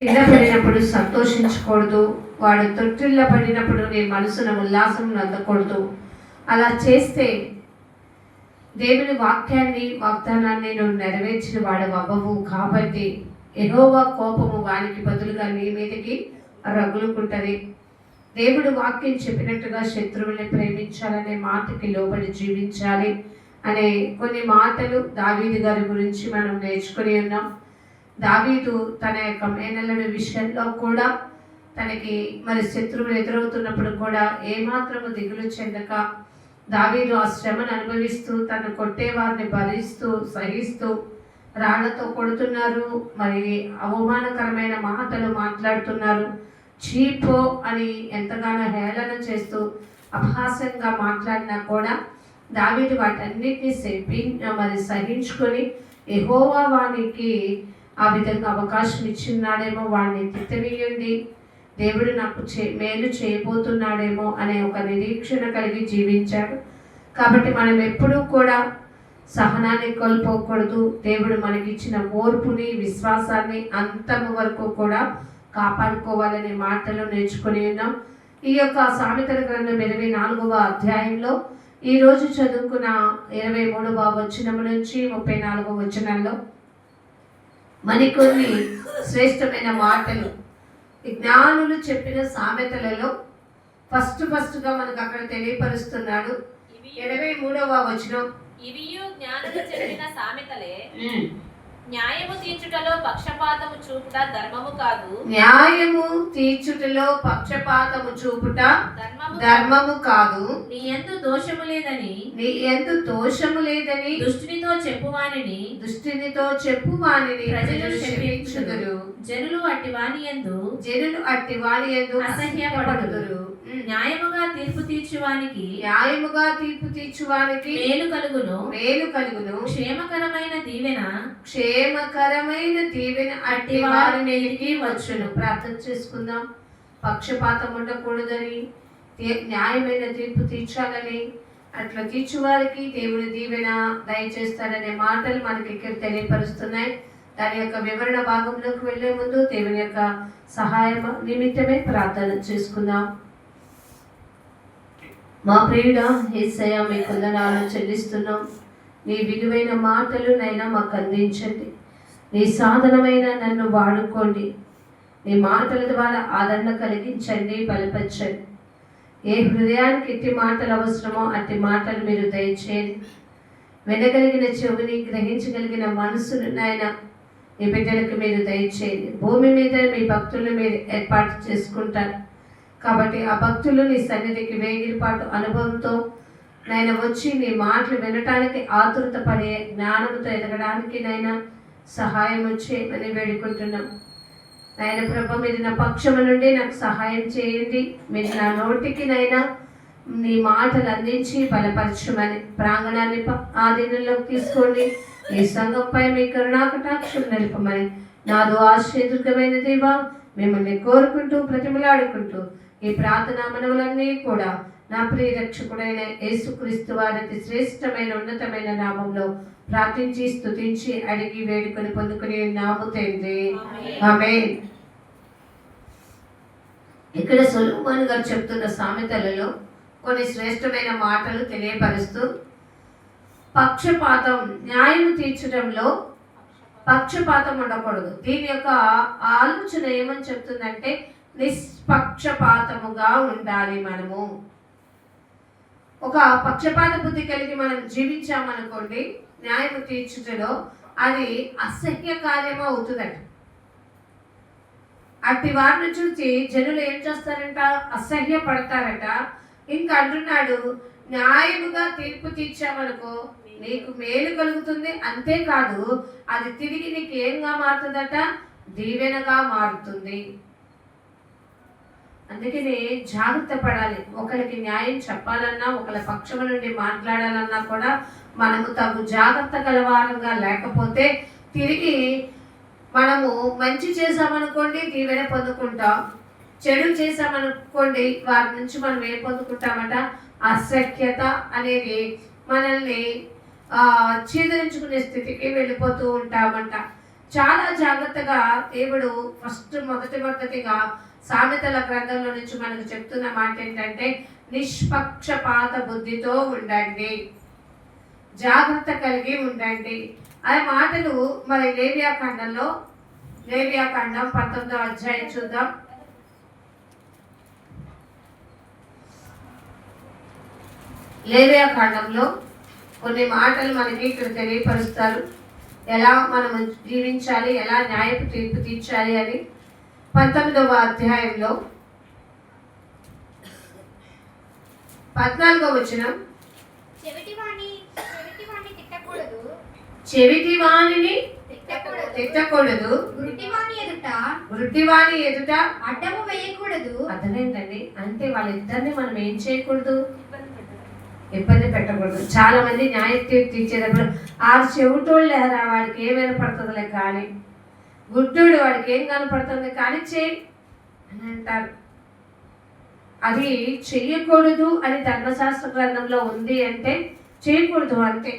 కింద పడినప్పుడు సంతోషించకూడదు, వాడు తొట్టిల్ల పడినప్పుడు నీ మనసును ఉల్లాసం అందకూడదు. అలా చేస్తే దేవుని వాగ్దానాన్ని నువ్వు నెరవేర్చిన వాడు అవ్వవు. కాబట్టి యెహోవా కోపము వానికి బదులుగా నీ మీదకి రగులుకుంటది. దేవుడు వాక్యం చెప్పినట్టుగా శత్రువుల్ని ప్రేమించాలనే మాటకి లోబడి జీవించాలి అనే కొన్ని మాటలు దావీదు గారి గురించి మనం నేర్చుకుని ఉన్నాం. దావీదు తన యొక్క మేనల్లుడి విషయంలో కూడా తనకి మరి శత్రువులు ఎదురవుతున్నప్పుడు కూడా ఏమాత్రము దిగులు చెందక దావీదు ఆ శ్రమను అనుభవిస్తూ తను కొట్టేవారిని భరిస్తూ సహిస్తూ, రాళ్లతో కొడుతున్నారు, మరి అవమానకరమైన మాటలు మాట్లాడుతున్నారు, చీపో అని ఎంతగానో హేళన చేస్తూ అపహాస్యంగా మాట్లాడినా కూడా దావీదు వాటన్నిటిని సహించుకొని యెహోవా వానికి ఆ విధంగా అవకాశం ఇచ్చిన్నాడేమో, వాడిని తిట్టవేయండి, దేవుడు నాకు మేలు చేయబోతున్నాడేమో అనే ఒక నిరీక్షణ కలిగి జీవించాడు. కాబట్టి మనం ఎప్పుడూ కూడా సహనాన్ని కోల్పోకూడదు. దేవుడు మనకిచ్చిన ఓర్పుని విశ్వాసాన్ని అంతము వరకు కూడా కాపాడుకోవాలనే మాటలు నేర్చుకుని ఉన్నాం. ఈ యొక్క సామెతల గ్రంథం 24వ అధ్యాయంలో ఈరోజు చదువుకున్న 23వ వచనం నుంచి 34వ వచనంలో మరికొన్ని శ్రేష్టమైన మాటలు జ్ఞానులు చెప్పిన సామెతలలో ఫస్ట్గా మనకు అక్కడ తెలియపరుస్తున్నాడు. 23వ వచనం, ఇవియు జ్ఞానులు చెప్పిన సామెతలే, న్యాయము తీర్చుటలో పక్షపాతము చూపుట ధర్మము కాదు. న్యాయము తీర్చుటలో పక్షపాతము చూపుట ధర్మము కాదు. నీ యందు దోషము లేదని దుష్టునితో చెప్పువానిని ప్రజలు శపించుదురు. జనులు అట్టి వాని యందు అసహ్యపడుదురు. న్యాయముగా తీర్పు తీర్చువానికి మేలు కలుగును. క్షేమకరమైన దీవెన అట్టి వారి మీదికి వచ్చును. ప్రార్థన చేసుకుందాం. పక్షపాతం ఉండకూడదని, న్యాయమైన తీర్పు తీర్చాలని, అట్లా తీర్చువారికి దేవుని దీవెన దయచేస్తాడనే మాటలు మనకి ఇక్కడ తెలియపరుస్తున్నాయి. దాని యొక్క వివరణ భాగంలోకి వెళ్లే ముందు దేవుని యొక్క సహాయం నిమిత్తమే ప్రార్థన చేసుకుందాం. మా ప్రియుడా యేసయ్య, మీ వందనాలు చెల్లిస్తున్నాం. నీ విలువైన మాటలు నైనా మాకు అందించండి. నీ సాధనమైన నన్ను వాడుకోండి. నీ మాటల ద్వారా ఆదరణ కలిగించండి, బలపరచండి. ఏ హృదయానికి ఎట్టి మాటలు అవసరమో అట్టి మాటలు మీరు దయచేయండి. వినగలిగిన చెవిని, గ్రహించగలిగిన మనసును నాయన ఈ బిడ్డలకు మీరు దయచేయండి. భూమి మీద మీ భక్తులను మీరు ఏర్పాటు చేసుకుంటారు. కాబట్టి ఆ భక్తులు నీ సన్నిధికి వేగిరిపాటు అనుభవంతో నైనా వచ్చి నీ మాటలు వినటానికి ఆతురత పడే జ్ఞానంతో ఎదగడానికి నైనా సహాయం చేయమని వేడుకుంటున్నాం. నాయన ప్రభ, మీరు నా పక్షము నుండి నాకు సహాయం చేయండి. మీరు నా నోటికి నైనా నీ మాటలు అందించి బలపరచమని, ప్రాంగణాన్ని ఆధీనంలోకి తీసుకోండి. ఈ సంఘంపై మీ కరుణాకటాక్షం నిలుపమని, నాదో ఆశ్చర్యమైన దేవా, మిమ్మల్ని కోరుకుంటూ ప్రతిమలాడుకుంటూ ఈ ప్రార్థనా మనవులన్నీ కూడా నా ప్రియ రక్షకుడైన యేసుక్రీస్తు వారి శ్రేష్టమైన ఉన్నతమైన నామంలో ప్రార్థించి స్తుతించి అడిగి వేడుకొని పొందుకుని నాము తండ్రి, ఆమేన్. ఇక్కడ సొలొమోను గారు చెప్తున్న సామెతలలో కొన్ని శ్రేష్టమైన మాటలు తెలియపరుస్తూ, పక్షపాతం, న్యాయం తీర్చడంలో పక్షపాతం ఉండకూడదు. దీని యొక్క ఆలోచన ఏమని చెప్తుందంటే నిష్పక్షపాతముగా ఉండాలి. మనము ఒక పక్షపాత బుద్ధి కలిగి మనం జీవించామనుకోండి, న్యాయము తీర్చుటలో అది అసహ్య కార్యము అవుతుందట. అట్టి వారిని చూసి జనులు ఏం చేస్తారంట, అసహ్యపడతారట. ఇంకా అంటున్నాడు, న్యాయముగా తీర్పు తీర్చామనుకో నీకు మేలు కలుగుతుంది. అంతేకాదు అది తిరిగి నీకు ఏంగా మారుతుందట, దీవెనగా మారుతుంది. అందుకని జాగ్రత్త పడాలి. ఒకరికి న్యాయం చెప్పాలన్నా, ఒకరి పక్షము నుండి మాట్లాడాలన్నా కూడా మనము తగు జాగ్రత్త గలవారంగా లేకపోతే తిరిగి మనము మంచి చేసామనుకోండి దీవెన పొందుకుంటాం, చెడు చేసామనుకోండి వారి నుంచి మనం ఏం పొందుకుంటామట, అసఖ్యత అనేది మనల్ని ఛేదించుకునే స్థితికి వెళ్ళిపోతూ ఉంటామంట. చాలా జాగ్రత్తగా దేవుడు మొదటిగా సామెతల గ్రంథంలో నుంచి మనకు చెప్తున్న మాట ఏంటంటే నిష్పక్షపాత బుద్ధితో ఉండండి, జాగ్రత్త కలిగి ఉండండి. ఆ మాటలు మరి లేవియాకాండం 19వ అధ్యాయం చూద్దాం. లేవియాకాండంలో కొన్ని మాటలు మనకి ఇక్కడ తెలియపరుస్తారు, ఎలా మనం జీవించాలి, ఎలా న్యాయపు తీర్పు తీర్చాలి అని. 19వ అధ్యాయంలో 14వ వచనం, చెవిటివాణిని తిట్టకూడదు, వృట్టివాణి ఎదుట అడ్డము వేయకూడదు. అర్థమేంటండి? అంటే వాళ్ళిద్దరిని మనం ఏం చేయకూడదు, ఇబ్బంది పెట్టకూడదు. చాలా మంది న్యాయ తీర్పు తీర్చేటప్పుడు ఆ చెవిటోళ్ళు లేరా, వాడికి ఏం వినపడుతుందిలే కానీ, గుడ్డుడు వాడికి ఏం కనపడుతుంది కానీ చేయి అని అంటారు. అది చెయ్యకూడదు అని ధర్మశాస్త్ర గ్రంథంలో ఉంది అంటే చేయకూడదు అంతే.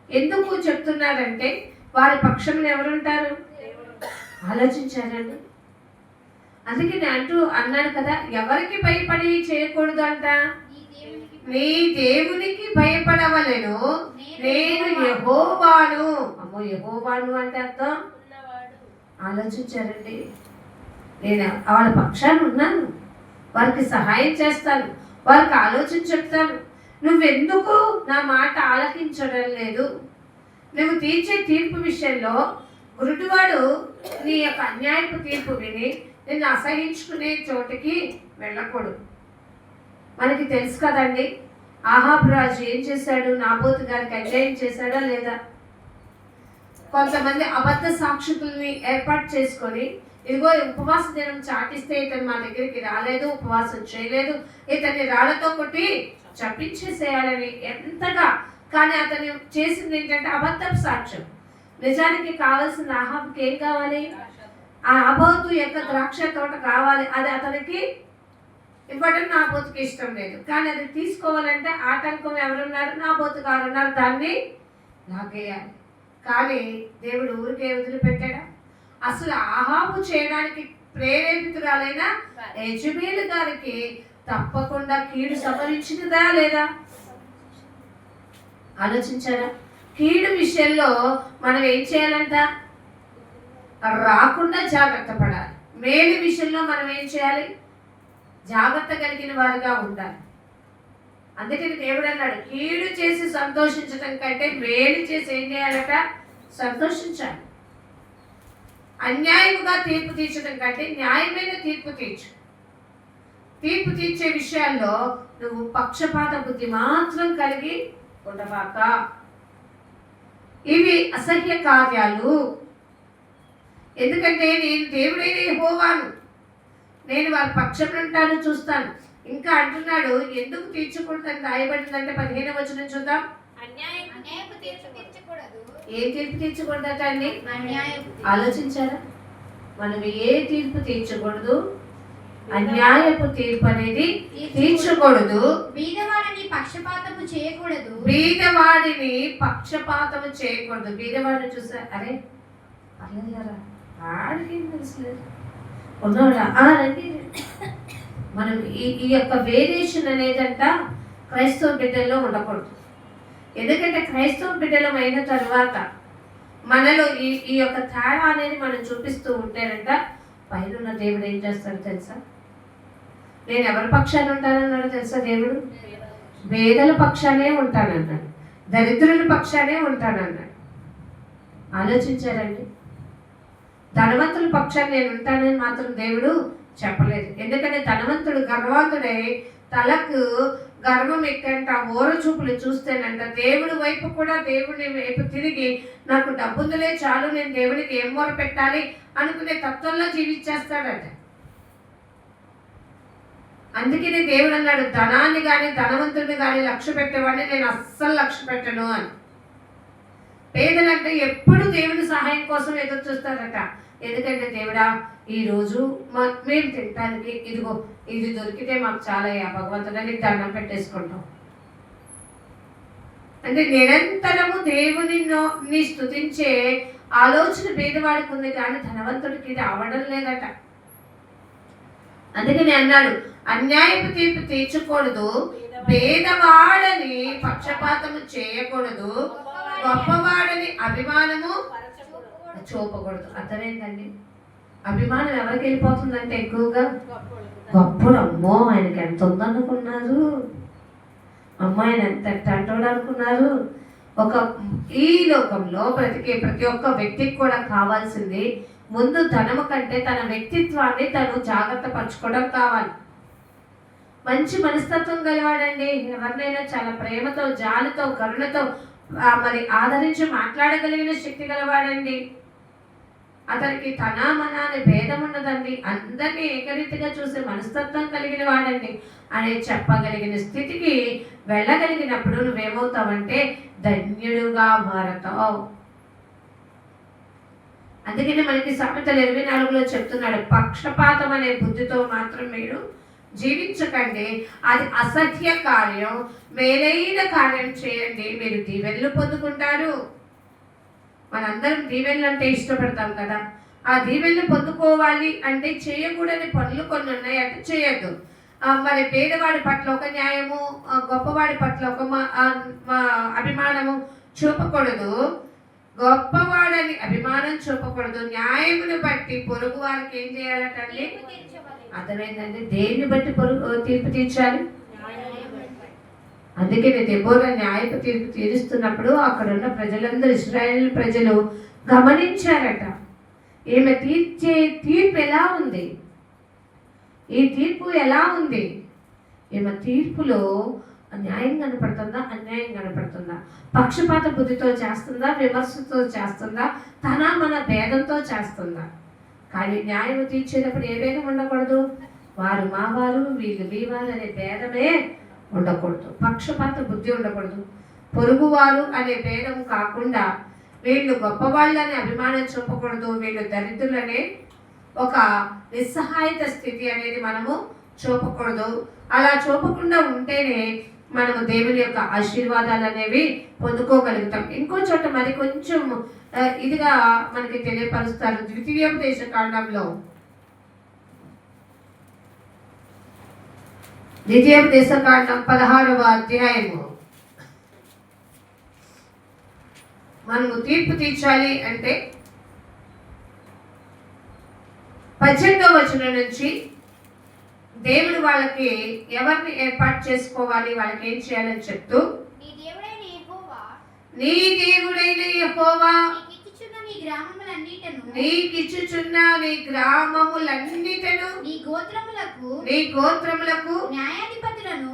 ఎందుకు చెప్తున్నారంటే వారి పక్షంలో ఎవరుంటారు ఆలోచించారండి. అందుకే నేను అన్నాను కదా, ఎవరికి భయపడి చేయకూడదు అంట, నీ దేవునికి భయపడవలెను, నేను యెహోవాను. అమ్మో, యెహోవాను అంటే అర్థం ఆలోచించారండి. నేను వాళ్ళ పక్షాన్ని ఉన్నాను, వారికి సహాయం చేస్తాను, వారికి ఆలోచన చెప్తాను. నువ్వెందుకు నా మాట ఆలకించడం లేదు? నువ్వు తీర్చే తీర్పు విషయంలో గురుడువాడు నీ యొక్క అన్యాయపు తీర్పు విని నిన్ను అసహించుకునే చోటికి వెళ్ళకూడదు. మనకి తెలుసు కదండి, ఆహాబు రాజు ఏం చేశాడు, నాబోతు గారికి అన్యాయం చేశాడా లేదా? కొంతమంది అబద్ధ సాక్షుల్ని ఏర్పాటు చేసుకొని, ఇదిగో ఉపవాస దినం చాటిస్తే ఇతను మా దగ్గరికి రాలేదు, ఉపవాసం చేయలేదు, ఇతన్ని రాళ్లతో కొట్టి చప్పించేసేయాలని ఎంతగా. కానీ అతను చేసింది ఏంటంటే అబద్ధపు సాక్ష్యం. నిజానికి కావాల్సిన ఆహాబుకి ఏం కావాలి, ఆ నాబోతు యొక్క ద్రాక్ష తోట కావాలి. అది అతనికి ఇవ్వడం నాబోతుకి ఇష్టం లేదు. కానీ అది తీసుకోవాలంటే ఆటంకం ఎవరున్నారు, నాబోతు గారు ఉన్నారు, దాన్ని లాగేయాలి. కానీ దేవుడు ఊరికే వదిలిపెట్టాడా? అసలు ఆహాబు చేయడానికి ప్రేరేపితురాలైన యెజబెలు గారికి తప్పకుండా కీడు సంభవించిందా లేదా? ఆలోచించారా? కీడు విషయంలో మనం ఏం చేయాలంట, రాకుండా జాగ్రత్త పడాలి. మేలు విషయంలో మనం ఏం చేయాలి, జాగ్రత్త కలిగిన వారిగా ఉండాలి. అందుకని దేవుడు అన్నాడు, కీడు చేసి సంతోషించడం కంటే మేలు చేసి ఏం చేయాలట, సంతోషించాలి. అన్యాయముగా తీర్పు తీర్చడం కంటే న్యాయమైన తీర్పు తీర్చు. తీర్పు తీర్చే విషయాల్లో నువ్వు పక్షపాత బుద్ధి మాత్రం కలిగి ఉండవాక. ఇవి అసహ్య కార్యాలు. ఎందుకంటే నేను దేవుడైన యెహోవాను, నేను వారి పక్షం ఉంటాను, చూస్తాను. ఇంకా అంటున్నాడు, ఎందుకు తీర్చకూడదని రాయబడిందంటే 15వ వచనం చూద్దాం. ఏ తీర్పు తీర్చకూడదట అండి? ఆలోచించారా? మనం ఏ తీర్పు తీర్చకూడదు, అన్యాయపు తీర్పు అనేది తీర్చకూడదు. బీదవాడిని పక్షపాతము చేయకూడదు. బీదవాడిని పక్షపాతము చేయకూడదు. బీదవాడిని చూసా, అరే అల్లరా ఆడికి తెలుసులేదు ఉన్నవాడా రండి. మనం ఈ యొక్క వేరియేషన్ అనేదంట క్రైస్తవ బిడ్డల్లో ఉండకూడదు. ఎందుకంటే క్రైస్తవ బిడ్డలం అయిన తర్వాత మనలో ఈ యొక్క తేడా అనేది మనం చూపిస్తూ ఉంటేనంట పైన దేవుడు ఏం చేస్తాడో తెలుసా? నేను ఎవరి పక్షాన్ని ఉంటానన్నాడు తెలుసా? దేవుడు పేదల పక్షానే ఉంటానన్నాడు, దరిద్రుల పక్షానే ఉంటానన్నాడు. ఆలోచించారండి? ధనవంతుల పక్షాన్ని నేను ఉంటానని మాత్రం దేవుడు చెప్పలేదు. ఎందుకంటే ధనవంతుడు గర్వంతుడై తలకు గర్వం ఎక్కంట ఓర చూపులు చూస్తేనంట దేవుడి వైపు కూడా దేవుడి వైపు తిరిగి నాకు డబ్బుందులే చాలు, నేను దేవుడికి ఏం మొర పెట్టాలి అనుకునే తత్వంలో జీవించేస్తాడట. అందుకనే దేవుడు అన్నాడు, ధనాన్ని కానీ ధనవంతుడిని కానీ లక్ష్య పెట్టేవాడిని నేను అస్సలు లక్ష్య పెట్టను అని. పేదలంటే ఎప్పుడు దేవుడి సహాయం కోసం ఎదురు చూస్తారట. ఎందుకంటే దేవుడా ఈరోజు మేము తినడానికి ఇదిగో ఇది దొరికితే మాకు చాలా భగవంతుడని దండం పెట్టేసుకుంటాం. అంటే నిరంతరము దేవుని స్తుతించే ఆలోచన పేదవాడికి ఉంది కానీ ధనవంతుడికి ఇది అవడం లేదట. అందుకని అన్నాడు, అన్యాయపు తీర్పు తీర్చకూడదు, పేదవాడని పక్షపాతము చేయకూడదు, గొప్పవాడని అభిమానము చూపకూడదు. అర్థమైందండి? అభిమానం ఎవరికి వెళ్ళిపోతుందంటే ఎక్కువగా గొప్పడు. అమ్మో ఆయనకి ఎంత ఉందనుకున్నారు, అమ్మో ఆయన ఎంత అంటాడు అనుకున్నారు. ఈ లోకంలో బ్రతికే ప్రతి ఒక్క వ్యక్తికి కూడా కావాల్సింది ముందు ధనము కంటే తన వ్యక్తిత్వాన్ని తను జాగ్రత్త పరచుకోవడం కావాలి. మంచి మనస్తత్వం గలవాడండి, ఎవరినైనా చాలా ప్రేమతో, జాలితో, కరుణతో మరి ఆదరించి మాట్లాడగలిగిన శక్తి గలవాడండి. అతనికి తన మన అనే భేదం ఉండదండి, అందరినీ ఏకరీతిగా చూసే మనస్తత్వం కలిగిన వాడండి అని చెప్పగలిగిన స్థితికి వెళ్ళగలిగినప్పుడు నువ్వేమవుతావంటే ధన్యుడుగా మారతావు. అందుకని మనకి సామెతలు 24లో చెప్తున్నాడు, పక్షపాతం అనే బుద్ధితో మాత్రం మీరు జీవించకండి, అది అసహ్య కార్యం, మేలైన కార్యం చేయండి, మీరు దీవెనలు పొందుకుంటారు. మనందరం దీవెనలు అంటే ఇష్టపడతాం కదా, ఆ దీవెనలు పొందుకోవాలి అంటే చేయకూడని పనులు కొన్ని ఉన్నాయి, అంటే చేయొద్దు. మరి పేదవాడి పట్ల ఒక న్యాయము, గొప్పవాడి పట్ల ఒక అభిమానము చూపకూడదు, గొప్పవాడని అభిమానం చూపకూడదు, న్యాయమును బట్టి పొరుగు వారికి ఏం చేయాలటండి? అర్థమైందండి? దేన్ని బట్టి తీర్పు తీర్చాలి? అందుకని దెబోరా న్యాయపు తీర్పు తీరుస్తున్నప్పుడు అక్కడ ఉన్న ప్రజలందరూ, ఇశ్రాయేలు ప్రజలు గమనించారట, ఈమె తీర్చే తీర్పు ఎలా ఉంది, ఈ తీర్పు ఎలా ఉంది, ఈమె తీర్పులో న్యాయం కనపడుతుందా, అన్యాయం కనపడుతుందా, పక్షపాత బుద్ధితో చేస్తుందా, విమర్శతో చేస్తుందా, తన మన భేదంతో చేస్తుందా. కానీ న్యాయం తీర్చేటప్పుడు ఏ భేదం ఉండకూడదు, వారు మా వారు, వీళ్ళు మీ వారు అనే భేదమే ఉండకూడదు, పక్షపాత బుద్ధి ఉండకూడదు, పొరుగువారు అనే భేదం కాకుండా వీళ్ళు గొప్పవాళ్ళని అభిమానం చూపకూడదు, వీళ్ళు దరిద్రులనే ఒక నిస్సహాయత స్థితి అనేది మనము చూపకూడదు. అలా చూపకుండా ఉంటేనే మనము దేవుని యొక్క ఆశీర్వాదాలు అనేవి పొందుకోగలుగుతాం. ఇంకో చోట మరి కొంచెం ఇదిగా మనకి తెలియపరుస్తారు. ద్వితీయోపదేశ కాండంలో, ద్వితీయోపదేశ కాండం 16వ అధ్యాయము. మనము తీర్పు తీర్చాలి అంటే 18వ వచనం నుంచి దేవుడు వాళ్ళకి ఎవరిని ఏర్పాటు చేసుకోవాలి, వాళ్ళకి ఏం చేయాలని చెప్తూ, నీ దేవుడైన యెహోవా నీకిచ్చుచున్న నీ గ్రామములన్నిటను నీ గోత్రములకు న్యాయాధిపతులను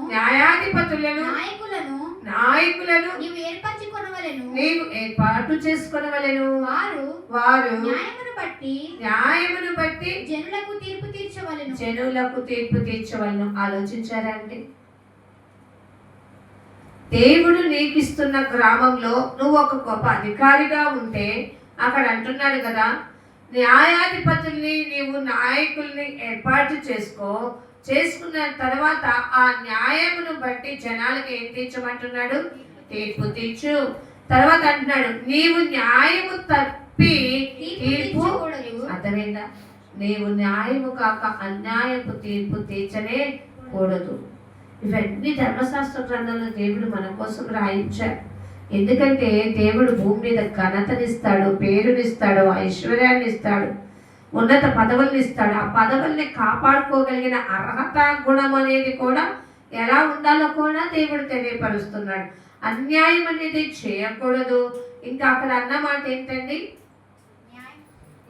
నాయకులను నీవు ఏర్పాటు చేసుకొనవలెను. వారు న్యాయమును బట్టి జనులకు తీర్పు తీర్చవలెను. ఆలోచించారా అండి? దేవుడు నీకు ఇస్తున్న గ్రామంలో నువ్వు ఒక గొప్ప అధికారిగా ఉంటే అక్కడ అంటున్నాడు కదా, న్యాయాధిపతుల్ని నీవు నాయకుల్ని ఏర్పాటు చేసుకున్న తర్వాత ఆ న్యాయమును బట్టి జనాలకు ఏం తీర్చమంటున్నాడు? తీర్పు తీర్చు. తర్వాత అంటున్నాడు, నీవు న్యాయము తప్పి తీర్పు, అర్థమైందా? నీవు న్యాయము కాక అన్యాయపు తీర్పు తీర్చనే కూడదు. ఇవన్నీ ధర్మశాస్త్ర గ్రంథంలో దేవుడు మన కోసం రాయించాడు. ఎందుకంటే దేవుడు భూమి మీద ఘనతనిస్తాడు, పేరునిస్తాడు, ఐశ్వర్యాన్ని ఇస్తాడు, ఉన్నత పదవుల్ని ఇస్తాడు. ఆ పదవుల్ని కాపాడుకోగలిగిన అర్హత గుణం అనేది కూడా ఎలా ఉండాలో కూడా దేవుడు తెలియపరుస్తున్నాడు. అన్యాయం అనేది చేయకూడదు. ఇంకా అక్కడ అన్నమాట ఏంటండి?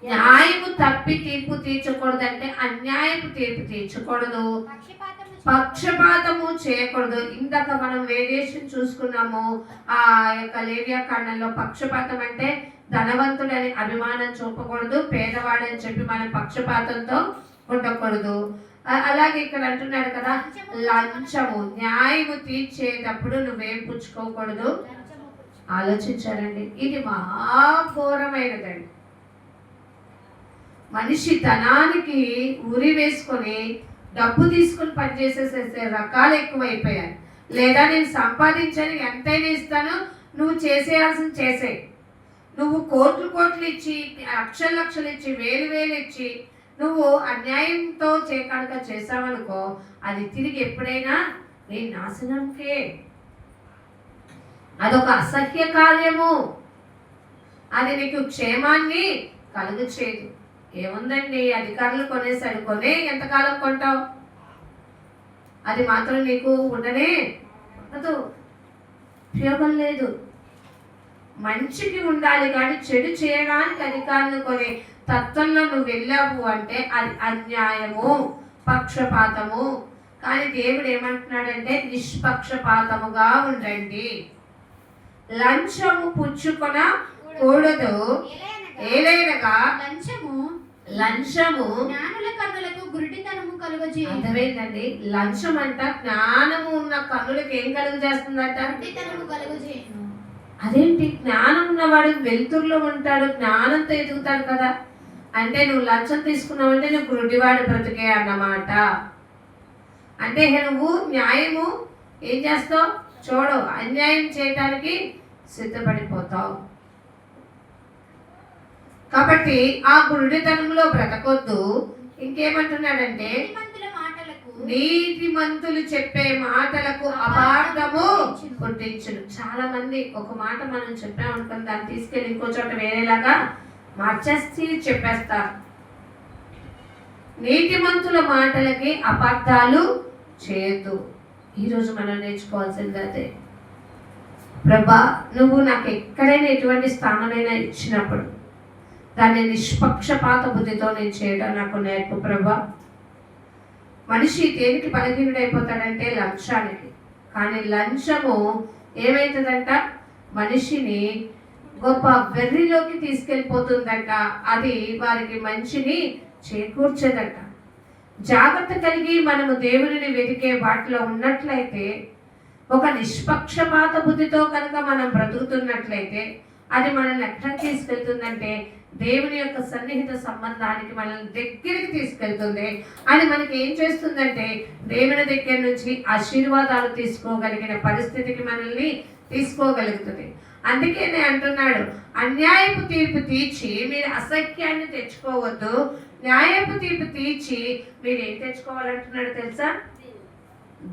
న్యాయము తప్పి తీర్పు తీర్చకూడదు. అంటే అన్యాయపు తీర్పు తీర్చకూడదు, పక్షపాతము చేయకూడదు. ఇందాక మనం వేరియేషన్ చూసుకున్నాము ఆ యొక్క లేవియా కాండంలో. పక్షపాతం అంటే ధనవంతుడని అభిమానం చూపకూడదు, పేదవాడని చెప్పి మనం పక్షపాతంతో ఉండకూడదు. అలాగే ఇక్కడ అంటున్నాడు కదా, లంచము, న్యాయము తీర్చేటప్పుడు నువ్వేం పుచ్చుకోకూడదు. ఆలోచించారండి, ఇది మహాఘోరమైనదండి. మనిషి ధనానికి ఉరి వేసుకొని డబ్బు తీసుకుని పనిచేసేసే రకాలు ఎక్కువైపోయాయి. లేదా నేను సంపాదించని ఎంతైనా ఇస్తాను, నువ్వు చేసేయాల్సింది చేసే, నువ్వు కోట్లు కోట్లు ఇచ్చి, లక్షలు లక్షలు ఇచ్చి, వేలు వేలు ఇచ్చి నువ్వు అన్యాయంతో కనుక చేసావనుకో, అది తిరిగి ఎప్పుడైనా నీ నాశనంకే. అదొక అసహ్య కార్యము. అది నీకు క్షేమాన్ని కలుగు చేయదు. ఏముందండి, అధికారులు కొనేసాడు, కొనే ఎంతకాలం కొంటావు? అది మాత్రం నీకు ఉండనే ఉండదు, ఉపయోగం లేదు. మంచికి ఉండాలి కానీ చెడు చేయడానికి అధికారులు కొనే తత్వంలో నువ్వు వెళ్ళావు అంటే అది అన్యాయము, పక్షపాతము. కానీ దేవుడు ఏమంటున్నాడంటే నిష్పక్షపాతముగా ఉండండి, లంచము పుచ్చుకొన కూడదు, ఏలైనగా లంచము జ్ఞానుల కన్నులకు గురుడితనము కలుగజేయును. అర్థమైందండి? లంచం అంట జ్ఞానము ఉన్న కన్నులకు ఏం కలుగు చేస్తుందట? గురుడితనము కలుగజేయును. అదేంటి? జ్ఞానం ఉన్నవాడు వెలుతురులో ఉంటాడు, జ్ఞానంతో ఎదుగుతాడు కదా. అంటే నువ్వు లంచం తీసుకున్నావంటే నువ్వు గురుడివాడు బ్రతికే అన్నమాట. అంటే నువ్వు న్యాయము ఏం చేస్తావు? చూడు, అన్యాయం చేయటానికి సిద్ధపడిపోతావు. కాబట్టి ఆ గురుడితనంలో బ్రతకొద్దు. ఇంకేమంటున్నాడంటే నీతిమంతులు చెప్పే మాటలకు అపార్థము పుట్టించును. చాలా మంది ఒక మాట మనం చెప్పామనుకుని దాన్ని తీసుకెళ్ళి ఇంకో చోట వేరేలాగా మార్చేసి చెప్పేస్తారు. నీతిమంతుల మాటలకి అపార్థాలు చేయొద్దు. ఈరోజు మనం నేర్చుకోవాల్సింది అదే. ప్రభా, నువ్వు నాకు ఎక్కడైనా ఎటువంటి స్థానమైనా ఇచ్చినప్పుడు దాన్ని నిష్పక్షపాత బుద్ధితో నేను చేయడం నాకు నేర్పు ప్రభా. మనిషి దేనికి బలహీనుడైపోతాడంటే లంచానికి. కానీ లంచము ఏమవుతుందంట? మనిషిని గొప్ప వెర్రిలోకి తీసుకెళ్ళిపోతుందంట. అది వారికి మంచిని చేకూర్చేదట. జాగ్రత్త కలిగి మనము దేవుడిని వెతికే వాటిలో ఉన్నట్లయితే, ఒక నిష్పక్షపాత బుద్ధితో కనుక మనం బ్రతుకుతున్నట్లయితే అది మనల్ని ఎక్కడికి తీసుకెళ్తుందంటే దేవుని యొక్క సన్నిహిత సంబంధానికి మనల్ని దగ్గరికి తీసుకెళ్తుంది. అది మనకి ఏం చేస్తుందంటే దేవుని దగ్గర నుంచి ఆశీర్వాదాలు తీసుకోగలిగిన పరిస్థితికి మనల్ని తీసుకోగలుగుతుంది. అందుకే నేను అంటున్నాడు, అన్యాయపు తీర్పు తీర్చి మీరు అసఖ్యాన్ని తెచ్చుకోవద్దు, న్యాయపు తీర్పు తీర్చి మీరు ఏం తెచ్చుకోవాలంటున్నాడు తెలుసా?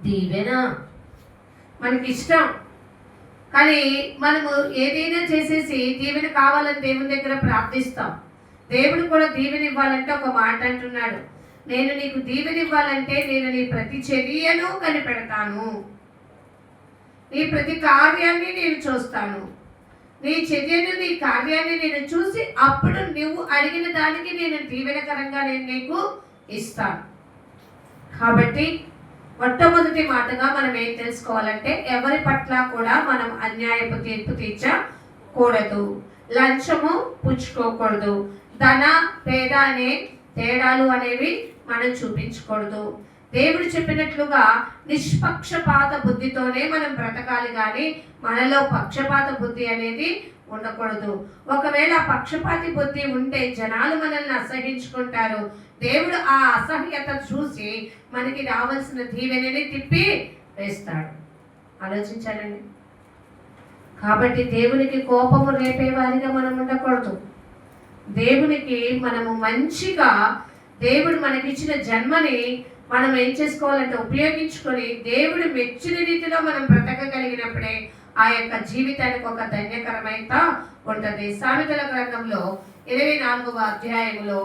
దీవెన. మనకి ఇష్టం, కానీ మనము ఏదైనా చేసేసి దీవెన కావాలని దేవుని దగ్గర ప్రార్థిస్తాం. దేవుడు కూడా దీవెన ఇవ్వాలంటే ఒక మాట అంటున్నాడు, నేను నీకు దీవెన ఇవ్వాలంటే నేను నీ ప్రతి చర్యను కనిపెడతాను, నీ ప్రతి కార్యాన్ని నేను చూస్తాను, నీ చర్యను నీ కార్యాన్ని నేను చూసి అప్పుడు నువ్వు అడిగిన దానికి నేను దీవెనకరంగా నేను నీకు ఇస్తాను. కాబట్టి మొట్టమొదటి మాటగా మనం ఏం తెలుసుకోవాలంటే ఎవరి పట్ల కూడా మనం అన్యాయపు తీర్పు తీర్చకూడదు, లంచము పుచ్చుకోకూడదు, ధన పేద అనే తేడాలు అనేవి మనం చూపించకూడదు. దేవుడు చెప్పినట్లుగా నిష్పక్షపాత బుద్ధితోనే మనం బ్రతకాలి, కానీ మనలో పక్షపాత బుద్ధి అనేది ఉండకూడదు. ఒకవేళ పక్షపాతి బుద్ధి ఉంటే జనాలు మనల్ని అసహించుకుంటారు. దేవుడు ఆ అసహ్యత చూసి మనకి రావాల్సిన దీవెనని తిప్పి వేస్తాడు. ఆలోచించాలండి. కాబట్టి దేవునికి కోపము రేపే వారిగా మనం ఉండకూడదు. దేవునికి మనము మంచిగా, దేవుడు మనకిచ్చిన జన్మని మనం ఏం చేసుకోవాలంటే ఉపయోగించుకొని దేవుడు మెచ్చిన రీతిలో మనం బ్రతకగలిగినప్పుడే ఆ యొక్క జీవితానికి ఒక ధన్యకరమైన ఉంటుంది. సామెతల గ్రంథంలో 24వ అధ్యాయంలో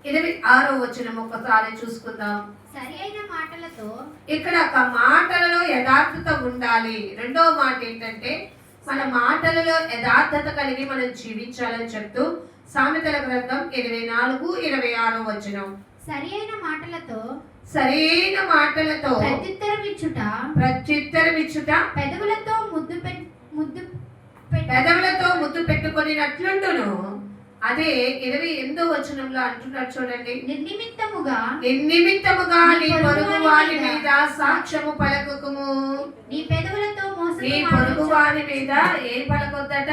26వ వచనం ఒకసారి చూసుకుందాం. సరి అయిన మాటలతో, ఇక్కడ ఒక మాటలలో యథార్థత ఉండాలి. రెండవ మాట ఏంటంటే మన మాటలలో యథార్థత కలిగి మనం జీవించాలని చెప్తూ సామెతల గ్రంథం 24-26వ వచనం. సరి అయిన మాటలతో, సరైన మాటలతో ప్రత్యుత్తరం ఇచ్చుట పెదవులతో ముద్దు పెట్టుకొనినట్లుండును. అదే 28వ వచనంలో అంటున్నాడు చూడండి, నిర్నిమిత్తముగా నీ పొరుగు వారి మీద సాక్ష్యము పలకకుము. నీ పెదవులతో నీ పొరుగు వారి మీద ఏం పలకొద్దట?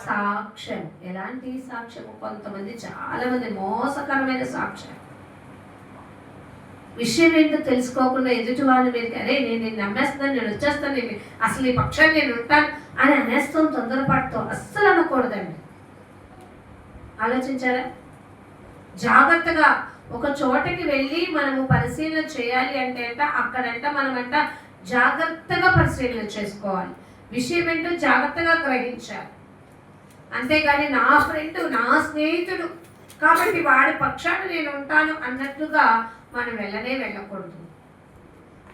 సాక్ష్యం. ఎలాంటి సాక్ష్యము? కొంతమంది చాలా మంది మోసకరమైన సాక్ష్యం. విషయం ఏంటో తెలుసుకోకుండా ఎదుటి వాళ్ళ మీదకి అరే నేను నిన్ను నమ్మేస్తాను, నేను వచ్చేస్తాను, నేను అసలు ఈ పక్షాన్ని నేను ఉంటాను అని అనేస్తాం. తొందరపాటుతో అస్సలు అనకూడదండి. ఆలోచించారా? జాగ్రత్తగా ఒక చోటకి వెళ్ళి మనము పరిశీలన చేయాలి అంటే అక్కడంట మనమంట జాగ్రత్తగా పరిశీలన చేసుకోవాలి. విషయం ఏంటో జాగ్రత్తగా గ్రహించాలి. అంతేగాని నా ఫ్రెండ్, నా స్నేహితుడు కాబట్టి వాడి పక్షాన నేను ఉంటాను అన్నట్లుగా మనం వెళ్ళకూడదు.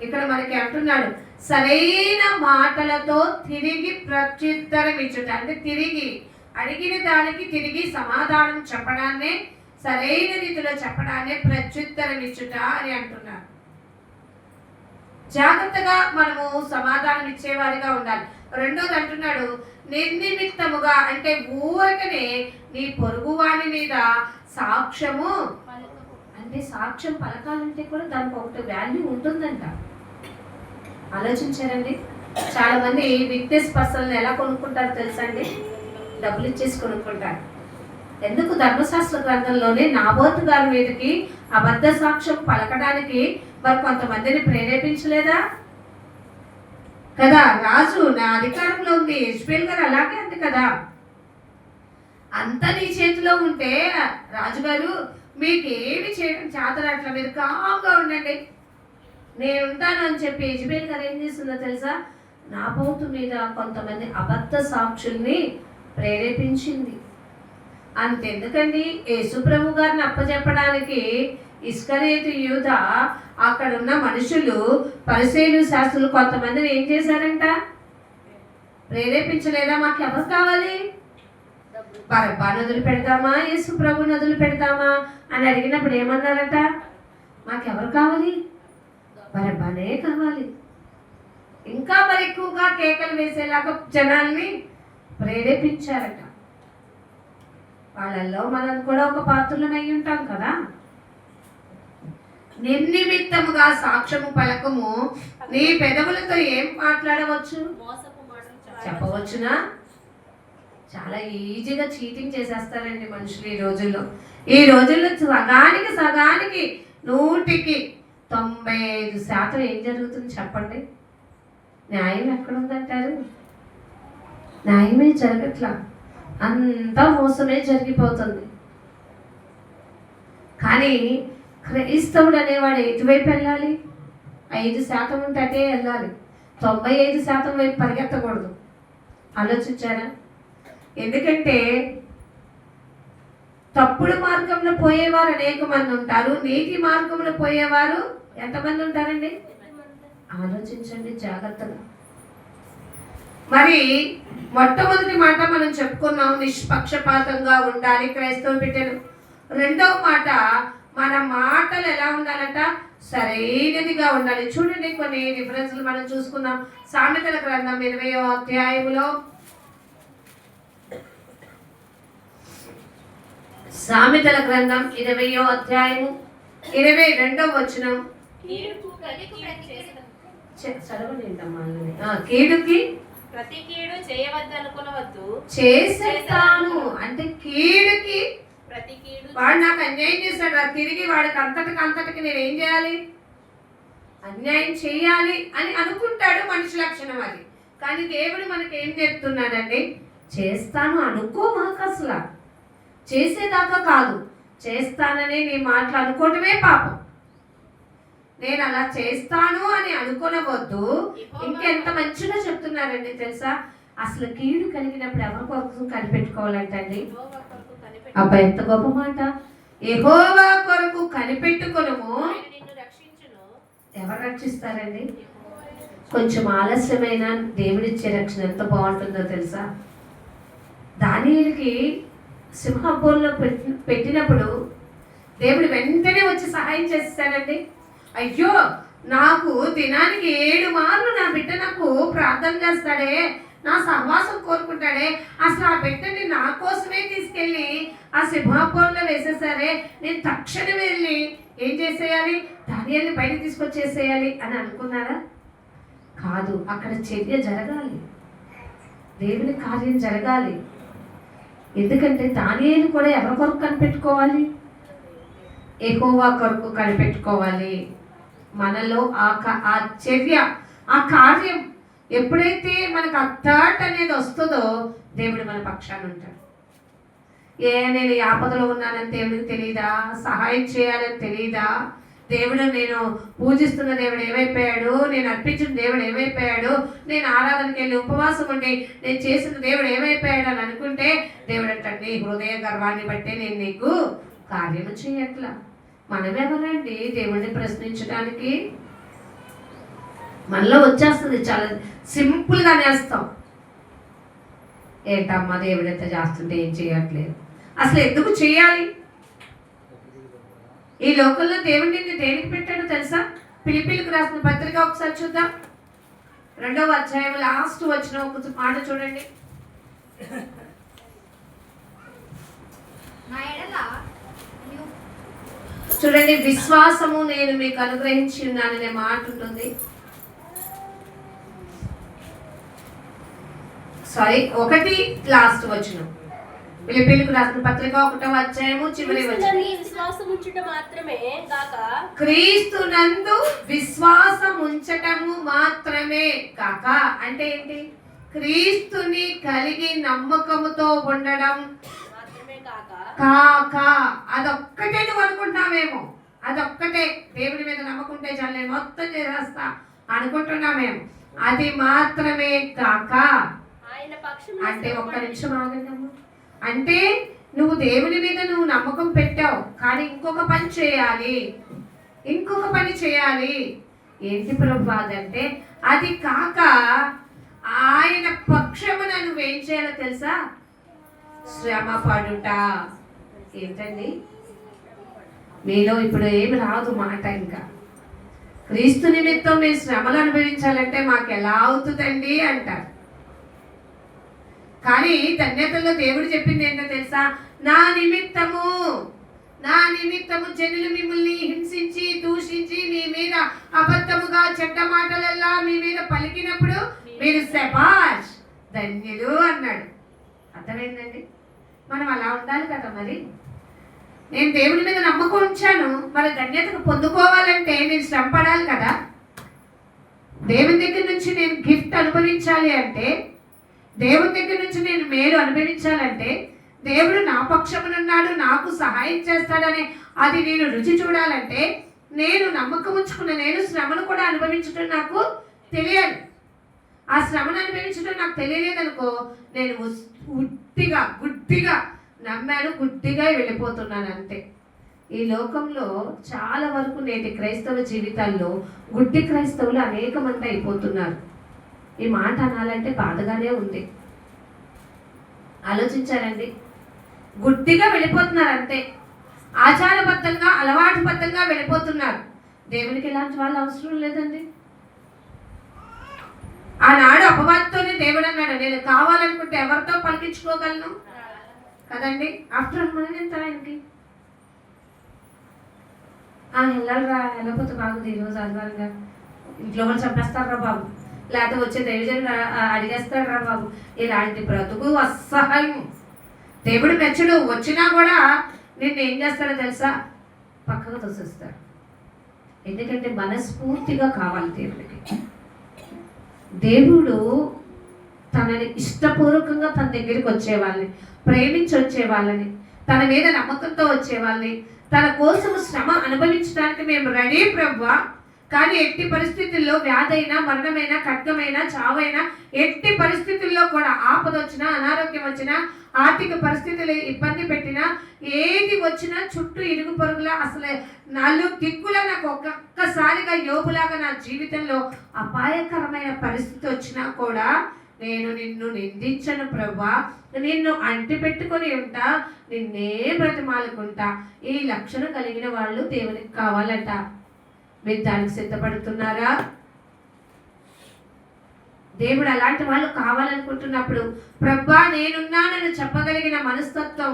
ఇక్కడ మనకి అంటున్నాడు సరైన మాటలతో తిరిగి ప్రత్యుత్తరం ఇచ్చుట, అంటే తిరిగి అడిగిన దానికి తిరిగి సమాధానం చెప్పడాన్నే, సరైన రీతిలో చెప్పడాన్నే ప్రత్యుత్తరం ఇచ్చుట అని అంటున్నారు. జాగ్రత్తగా మనము సమాధానం ఇచ్చేవారిగా ఉండాలి. రెండోది అంటున్నాడు నిర్నిమిత్తముగా, అంటే ఊరకనే నీ పొరుగువాని మీద సాక్ష్యము, అంటే సాక్ష్యం పలకాలంటే కూడా దానికి ఒకటి వాల్యూ ఉంటుందంట. ఆలోచించారండి? చాలా మంది విట్నెస్ పర్సన్ ఎలా కొనుక్కుంటారు తెలుసా అండి? డబ్బులు ఇచ్చేసి కొనుక్కుంటారు. ఎందుకు? ధర్మశాస్త్ర గ్రంథంలోనే నాబోతు గారి మీదకి అబద్ధ సాక్ష్యం పలకడానికి మరి కొంతమందిని ప్రేరేపించలేదా కదా? రాజు నా అధికారంలో ఉంది, యెజ్బెల్ గారు అలాగే అంది కదా. అంతా నీ చేతిలో ఉంటే రాజుగారు మీకు ఏమి చేయడం చేతనట్ల, మీరు కామ్గా ఉండండి, నేను ఉంటాను అని చెప్పి యెజ్బెల్ గారు ఏం చేస్తుందో తెలుసా? నాబోతు మీద కొంతమంది అబద్ధ సాక్షుల్ని ప్రేరేపించింది. అంతెందుకండి, యేసుప్రభు గారిని అప్పచెప్పడానికి ఇస్కరియోతు యూద అక్కడ ఉన్న మనుషులు పరిసయ్యులు శాస్త్రులు కొంతమందిని ఏం చేశారంట? ప్రేరేపించలేదా? మాకు ఎవరు కావాలి? బరబ్బా నదులు పెడతామా, యేసు ప్రభు నదులు పెడతామా అని అడిగినప్పుడు ఏమన్నారట? మాకెవరు కావాలి? బరబ్బానే కావాలి. ఇంకా మరి ఎక్కువగా కేకలు వేసేలాగా జనాల్ని ప్రేరేపించారట. వాళ్ళల్లో మనం కూడా ఒక పాత్రలం అయి ఉంటాం కదా. నిర్నిమిత్తముగా సాక్ష్యము పలకము, నీ పెదవులతో ఏం మాట్లాడవచ్చు? చెప్పవచ్చునా? చాలా ఈజీగా చీటింగ్ చేసేస్తారండి మనుషులు ఈ రోజుల్లో. ఈ రోజుల్లో సగానికి 95% ఏం జరుగుతుంది చెప్పండి? న్యాయం ఎక్కడుందంటారు? న్యాయమే జరగట్లా, అంతా మోసమే జరిగిపోతుంది. కానీ క్రైస్తవుడు అనేవాడు ఎటువైపు వెళ్ళాలి? 5% ఉంటే అటే వెళ్ళాలి, 95% వైపు పరిగెత్తకూడదు. ఆలోచించారా? ఎందుకంటే తప్పుడు మార్గంలో పోయేవారు అనేక మంది ఉంటారు, నీతి మార్గంలో పోయేవారు ఎంతమంది ఉంటారండి? ఆలోచించండి జాగ్రత్తగా. మరి మొట్టమొదటి మాట మనం చెప్పుకున్నాం, నిష్పక్షపాతంగా ఉండాలి క్రైస్తవ బిడ్డలు. రెండవ మాట, మన మాటలు ఎలా ఉండాలంట? సరైనదిగా ఉండాలి. చూడండి కొన్ని రిఫరెన్స్లు మనం చూసుకుందాం. సామెతల గ్రంథం 20వ అధ్యాయములో, సామెతల గ్రంథం 20వ అధ్యాయము 22వ వచనం. కీడుకి ప్రతి కీడు చేయవద్దనుకునవద్దు, చేసేస్తాను అంటే కీడుకి ప్రతి కీడు. వాడు నాకు అన్యాయం చేశాడు, తిరిగి వాడికి అంతటికి నేనేం చేయాలి? అన్యాయం చేయాలి అని అనుకుంటాడు. మనిషి లక్షణం అది. కానీ దేవుడు మనకి ఏం చెప్తున్నాడండి? చేస్తాను అనుకో, మాకు అసలు చేసేదాకా కాదు, చేస్తానని నీ మాటలు అనుకోవటమే పాపం. నేను అలా చేస్తాను అని అనుకోనవద్దు. ఇంకెంత మంచిగా చెప్తున్నారండి తెలుసా? అసలు కీడు కలిగినప్పుడు ఎవరి కోసం కనిపెట్టుకోవాలంటండి? అబ్బా ఎంత గొప్ప మాట! యెహోవా కొరకు కనిపెట్టుకొనుము. ఎవరు రక్షిస్తారండి? కొంచెం ఆలస్యమైన దేవుడిచ్చే రక్షణ ఎంత బాగుంటుందో తెలుసా? దానియేలుకి సింహపురంలో పెట్టినప్పుడు దేవుడు వెంటనే వచ్చి సహాయం చేస్తాడండి. అయ్యో, నాకు దినానికి 7 మార్లు నా బిడ్డ నాకు ప్రార్థన చేస్తాడే, నా సహవాసం కోరుకుంటాడే, అసలు ఆ బిడ్డని నా కోసమే తీసుకెళ్ళి ఆ సింహాపురంలో వేసేసారే, నేను తక్షణం వెళ్ళి ఏం చేసేయాలి? దానియేలుని బయటకు తీసుకొచ్చేసేయాలి అని అనుకున్నారా? కాదు, అక్కడ చర్య జరగాలి, దేవుని కార్యం జరగాలి. ఎందుకంటే దానియేలు కూడా ఎవరి కొరకు కనిపెట్టుకోవాలి? యెహోవా కొరకు కనిపెట్టుకోవాలి. మనలో ఆ చర్య, ఆ కార్యం ఎప్పుడైతే మనకు ఆ థాట్ అనేది వస్తుందో దేవుడు మన పక్షాన ఉంటాడు. నేను ఈ ఆపదలో ఉన్నానని దేవుడికి తెలియదా? సహాయం చేయాలని తెలియదా? దేవుడు నేను పూజిస్తున్న దేవుడు ఏమైపోయాడు, నేను అర్పించిన దేవుడు ఏమైపోయాడు, నేను ఆరాధనకి వెళ్ళి ఉపవాసం ఉండి నేను చేసిన దేవుడు ఏమైపోయాడు అని అనుకుంటే దేవుడు అంటాడు, నీ హృదయ గర్వాన్ని బట్టే నేను నీకు కార్యము చేయట్లా. మనమెవరండి దేవుడిని ప్రశ్నించడానికి? మనలో వచ్చేస్తుంది, చాలా సింపుల్గా నేస్తాం. ఏంటమ్మా దేవుడు ఎంత చేస్తుంటే ఏం చేయట్లేదు, అసలు ఎందుకు చేయాలి? ఈ లోకంలో దేవుడు నిన్ను దేనికి పెట్టాడో తెలుసా? ఫిలిప్పీలకు రాసిన పత్రిక ఒకసారి చూద్దాం. 2వ అధ్యాయం లాస్ట్ వచ్చిన ఒక మాట చూడండి. చూడండి, విశ్వాసము నేను మీకు అనుగ్రహించి ఉన్నాననే మాట ఉంటుంది. సారీ, 1 లాస్ట్ వచనం. ఫిలిప్పీలకు రాసిన పత్రిక 1వ అధ్యాయము చివరి వచనం. క్రీస్తునందు విశ్వాసం ఉంచటము మాత్రమే కాక, అంటే ఏంటి? క్రీస్తుని కలిగి నమ్మకముతో ఉండడం కాక. అదొక్కటే నువ్వు అనుకుంటున్నామేమో, అదొక్కటే దేవుడి మీద నమ్మకుంటే చాలు నేను మొత్తం చేసేస్తా అనుకుంటున్నామేమో, అది మాత్రమే కాక. అంటే ఒక్క నిమిషం ఆగండమ్మా. అంటే నువ్వు దేవుని మీద నువ్వు నమ్మకం పెట్టావు, కానీ ఇంకొక పని చేయాలి, ఇంకొక పని చేయాలి. ఏంటి ప్రభు అదంటే? అది కాక ఆయన పక్షమున నువ్వేం చేయాలో తెలుసా? శ్రమ పడుట. ఏంటండి మీలో ఇప్పుడు ఏమి రాదు మాట. ఇంకా క్రీస్తు నిమిత్తం మీరు శ్రమలు అనుభవించాలంటే మాకు ఎలా అవుతుందండి అంటారు. కానీ ధన్యతలో దేవుడు చెప్పింది ఏంటో తెలుసా? నా నిమిత్తము జనులు మిమ్మల్ని హింసించి దూషించి మీ మీద అబద్ధముగా చెడ్డ మాటలల్లా మీ మీద పలికినప్పుడు మీరు శభాష్ ధన్యులు అన్నాడు. అర్థమైందండి? మనం అలా ఉండాలి కదా. మరి నేను దేవుని మీద నమ్మకం ఉంచాను, మరి ధన్యతను పొందుకోవాలంటే నేను శ్రమ పడాలి కదా. దేవుని దగ్గర నుంచి నేను గిఫ్ట్ అనుభవించాలి అంటే, దేవుని దగ్గర నుంచి నేను మేలు అనుభవించాలంటే, దేవుడు నా పక్షమునున్నాడు, నాకు సహాయం చేస్తాడని అది నేను రుచి చూడాలంటే, నేను నమ్మకం ఉంచుకున్న నేను శ్రమను కూడా అనుభవించడం నాకు తెలియాలి. ఆ శ్రమను అనుభవించడం నాకు తెలియలేదనుకో, నేను గుడ్డిగా నమ్మాను, గుడ్డిగా వెళ్ళిపోతున్నాను అంతే. ఈ లోకంలో చాలా వరకు నేటి క్రైస్తవ జీవితాల్లో గుడ్డి క్రైస్తవులు అనేక మంది అయిపోతున్నారు. ఈ మాట అనాలంటే బాధగానే ఉంది. ఆలోచించారండి? గుడ్డిగా వెళ్ళిపోతున్నారు అంతే. ఆచారబద్ధంగా అలవాటుబద్ధంగా వెళ్ళిపోతున్నారు. దేవునికి ఇలాంటి వాళ్ళు అవసరం లేదండి. ఆనాడు అపవాదితోనే దేవుడు అన్నాడు, నేను కావాలనుకుంటే ఎవరితో పలికించుకోగలను కదండి. ఆఫ్టర్ మనం ఎంత ఆయనకి వెళ్ళాలిరా, వెళ్ళకపోతే బాగుంది ఈరోజు ఆదివారంగా ఇంట్లో వాళ్ళు చంపేస్తారా బాబు, లేకపోతే వచ్చే దైవజనుడు అడిగేస్తాడు రా బాబు. ఇలాంటి బ్రతుకు అసహ్యం. దేవుడు మెచ్చడు. వచ్చినా కూడా నిన్ను ఏం చేస్తాడో తెలుసా? పక్కకు తోసేస్తాడు. ఎందుకంటే మనస్ఫూర్తిగా కావాలి దేవుడికి. దేవుడు తనని ఇష్టపూర్వకంగా తన దగ్గరికి వచ్చేవాళ్ళని, ప్రేమించి వచ్చేవాళ్ళని, తన మీద నమ్మకంతో వచ్చేవాళ్ళని, తన కోసం శ్రమ అనుభవించడానికి మేము రెడీ ప్రభువా, కానీ ఎట్టి పరిస్థితుల్లో వ్యాధైనా, మరణమైనా, ఖడ్గమైనా, చావైనా, ఎట్టి పరిస్థితుల్లో కూడా ఆపద వచ్చినా, అనారోగ్యం వచ్చినా, ఆర్థిక పరిస్థితులు ఇబ్బంది పెట్టినా, ఏది వచ్చినా చుట్టూ ఇరుగు పొరుగులా అసలు 4 దిక్కులా నాకు ఒక్కసారిగా యోబులాగా నా జీవితంలో అపాయకరమైన పరిస్థితి వచ్చినా కూడా నేను నిన్ను నిందించను ప్రభువా, నిన్ను అంటి పెట్టుకొని ఉంటా, నిన్నే బ్రతిమాలుకుంటా. ఈ లక్షణం కలిగిన వాళ్ళు దేవునికి కావాలంట. మీరు దానికి సిద్ధపడుతున్నారా? దేవుడు అలాంటి వాళ్ళు కావాలనుకుంటున్నప్పుడు ప్రభా నేనున్నానని చెప్పగలిగిన మనస్తత్వం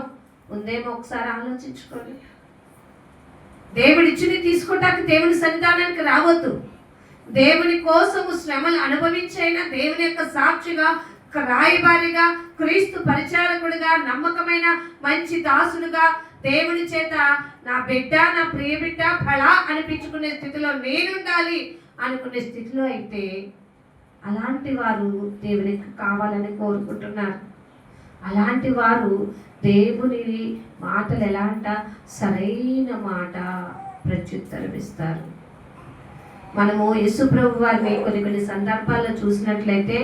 ఉందేమో ఒకసారి ఆలోచించుకోండి. దేవుడిచ్చిని తీసుకోవటానికి దేవుని సన్నిధానానికి రావద్దు. దేవుని కోసము శ్రమలు అనుభవించైనా దేవుని యొక్క సాక్షిగా, రాయబారిగా, క్రీస్తు పరిచారకుడిగా, నమ్మకమైన మంచి దాసుడుగా దేవుని చేత నా బిడ్డ, నా ప్రియ బిడ్డ ఫలా అనిపించుకునే స్థితిలో నేనుండాలి అనుకునే స్థితిలో అయితే అలాంటి వారు దేవునికి కావాలని కోరుకుంటున్నారు. అలాంటి వారు దేవుని మాటలు ఎలా అంట, సరైన మాట ప్రత్యుత్తరం ఇస్తారు. మనము యేసు ప్రభు వారిని కొన్ని సందర్భాల్లో చూసినట్లయితే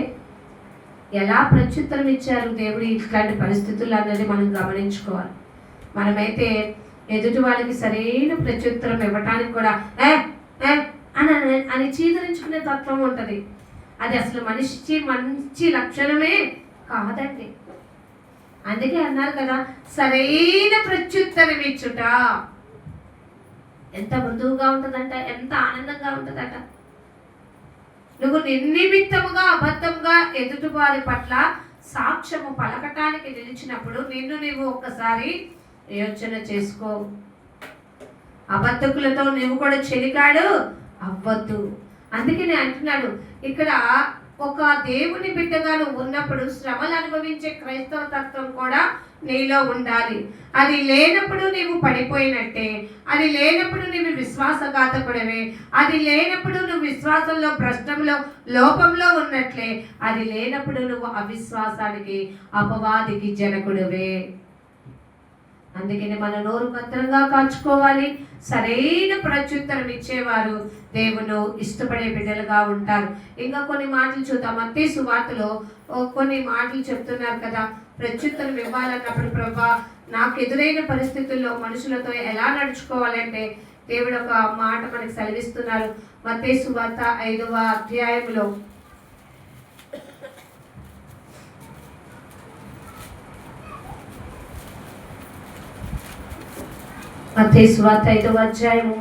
ఎలా ప్రత్యుత్తరం ఇచ్చారు దేవుడు ఇట్లాంటి పరిస్థితులు అన్నది మనం గమనించుకోవాలి. మనమైతే ఎదుటి వాళ్ళకి సరైన ప్రత్యుత్తరం ఇవ్వటానికి కూడా అని చీదరించుకునే తత్వం ఉంటుంది. అది అసలు మంచి లక్షణమే కాదండి. అందుకే అన్నారు కదా, సరైన ప్రత్యుత్తరం ఇచ్చుట ఎంత మృదువుగా ఉంటుందంట, ఎంత ఆనందంగా ఉంటుందట. నువ్వు నిర్నిమిత్తముగా అబద్ధంగా ఎదుటివారి పట్ల సాక్ష్యము పలకటానికి నిలిచినప్పుడు నిన్ను నువ్వు ఒక్కసారి యోచన చేసుకో. అబద్ధకులతో నువ్వు కూడా చెలికాడు అవ్వద్దు. అందుకే నేను అంటున్నాడు, ఇక్కడ ఒక దేవుని బిడ్డగా నువ్వు ఉన్నప్పుడు శ్రమలు అనుభవించే క్రైస్తవ తత్వం కూడా నీలో ఉండాలి. అది లేనప్పుడు నీవు పడిపోయినట్టే, అది లేనప్పుడు నీవు విశ్వాసఘాతకుడవే, అది లేనప్పుడు నువ్వు విశ్వాసంలో భ్రష్టంలో లోపంలో ఉన్నట్లే, అది లేనప్పుడు నువ్వు అవిశ్వాసానికి అపవాదికి జనకుడివే. అందుకని మన నోరు భద్రంగా కాచుకోవాలి. సరైన ప్రత్యుత్తరం ఇచ్చేవారు దేవుడు ఇష్టపడే బిడ్డలుగా ఉంటారు. ఇంకా కొన్ని మాటలు చూద్దాం. మత్తయి సువార్తలో కొన్ని మాటలు చెప్తున్నారు కదా, ప్రత్యుత్తరం ఇవ్వాలన్నప్పుడు ప్రభా నాకు ఎదురైన పరిస్థితుల్లో మనుషులతో ఎలా నడుచుకోవాలంటే దేవుడు ఒక మాట మనకు సెలవిస్తున్నారు. మత్తయి సువార్త 5వ అధ్యాయంలో మత్తయి సువార్త 5వ అధ్యాయము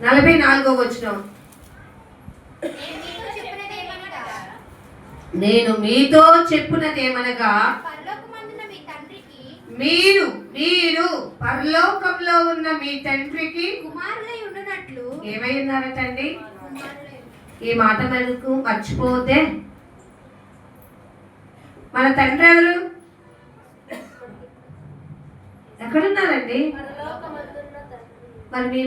44వ వచనం. నేను మీతో చెప్పునదేమనగా మీరు పరలోకంలో ఉన్న మీ తండ్రికి కుమారులై ఉండునట్లు. ఏమై ఉన్నారటండి? ఈ మాట మనకు మర్చిపోతే మన తండ్రి ఎవరు? ఎక్కడున్నారండి? మరి మీ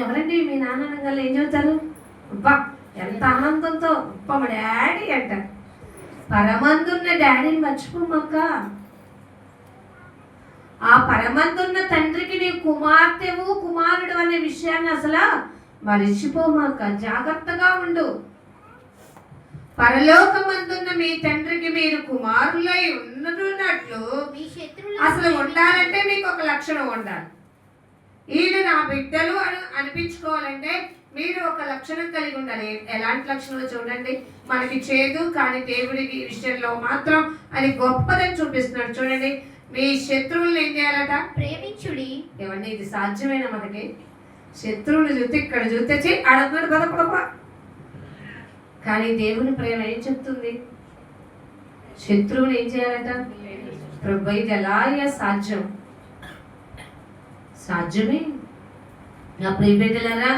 ఎవరండి? మీ నాన్న అనగానే ఏం చెబుతారు? అబ్బా ఎంత ఆనందంతో అబ్బా మా డాడీ అంటారు. పరమందున్న డాడీని మర్చిపోమక్క. ఆ పరమందున్న తండ్రికి నీ కుమార్తెవు కుమారుడు అనే విషయాన్ని అసలు మరిచిపోమాక. జాగ్రత్తగా ఉండు. పరలోకమందున్న మీ తండ్రికి మీరు కుమారులై ఉన్నట్లు అసలు ఉండాలంటే మీకు ఒక లక్షణం ఉండాలి. వీళ్ళు నా బిడ్డలు అని అనిపించుకోవాలంటే మీరు ఒక లక్షణం కలిగి ఉండాలి. ఎలాంటి లక్షణాలు చూడండి. మనకి చేదు కానీ దేవుడికి ఈ విషయంలో మాత్రం అది గొప్పదని చూపిస్తున్నాడు. చూడండి, మీ శత్రువులను ఏం చేయాలట? ప్రేమించుడి. ఏమండి ఇది సాధ్యమైన మనకి? శత్రువులు చూస్తే ఇక్కడ చూస్తే అడుగుతున్నాడు పదపడప. కానీ దేవుని ప్రేమ ఏం చెప్తుంది? శత్రువుని ఏం చేయాలట? ప్రభు ఇది ఎలా సాధ్యం? సాధ్యమే. నా ప్రియ బిడ్డలారా,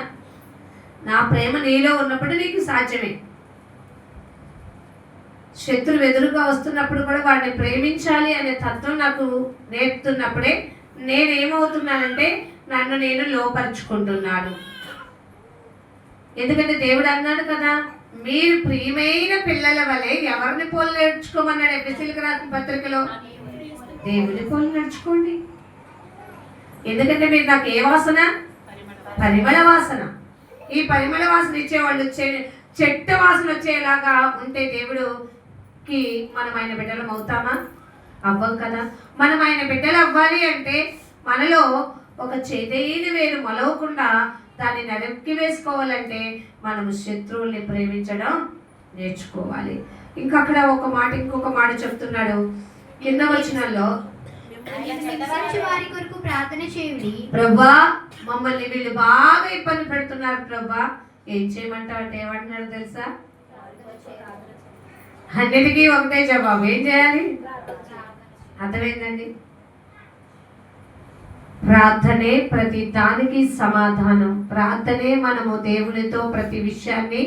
నా ప్రేమ నీలో ఉన్నప్పుడు నీకు సాధ్యమే. శత్రువు ఎదురుగా వస్తున్నప్పుడు కూడా వాడిని ప్రేమించాలి అనే తత్వం నాకు నేర్పుతున్నప్పుడే నేనేమవుతున్నానంటే నన్ను నేను లోపరుచుకుంటున్నాను. ఎందుకంటే దేవుడు అన్నాడు కదా, మీరు ప్రియమైన పిల్లల వలె ఎవరిని పోలి నడుచుకోమన్నాడు ఎఫెసీయులకు రాసిన పత్రికలో. దేవుని పోలి నడుచుకోండి. ఎందుకంటే మీరు నాకు ఏ వాసన? పరిమళ వాసన. ఈ పరిమళ వాసన ఇచ్చేవాళ్ళు చెట్టు వాసన వచ్చేలాగా ఉంటే దేవుడుకి మనం ఆయన బిడ్డలం అవుతామా? అవ్వం కదా. మనం ఆయన బిడ్డలు అవ్వాలి అంటే మనలో ఒక చేదైన వేరు మొలవకుండా దాన్ని నరికి వేసుకోవాలంటే మనము శత్రువుల్ని ప్రేమించడం నేర్చుకోవాలి. ఇంకా అక్కడ ఇంకొక మాట చెప్తున్నాడు కింద వచనంలో, వారి కొరకు ప్రార్థన చేయండి. ప్రభా మమ్మల్ని వీళ్ళు బాగా ఇబ్బంది పెడుతున్నారు ప్రభా, ఏం చేయమంటావు అంటే ఏమంటున్నాడు తెలుసా? అన్నిటికీ ఒకటే జవాబు. ఏం చేయాలి? అర్థమైందండి? ప్రార్థనే ప్రతి దానికి సమాధానం. ప్రార్థనే మనము దేవునితో ప్రతి విషయాన్ని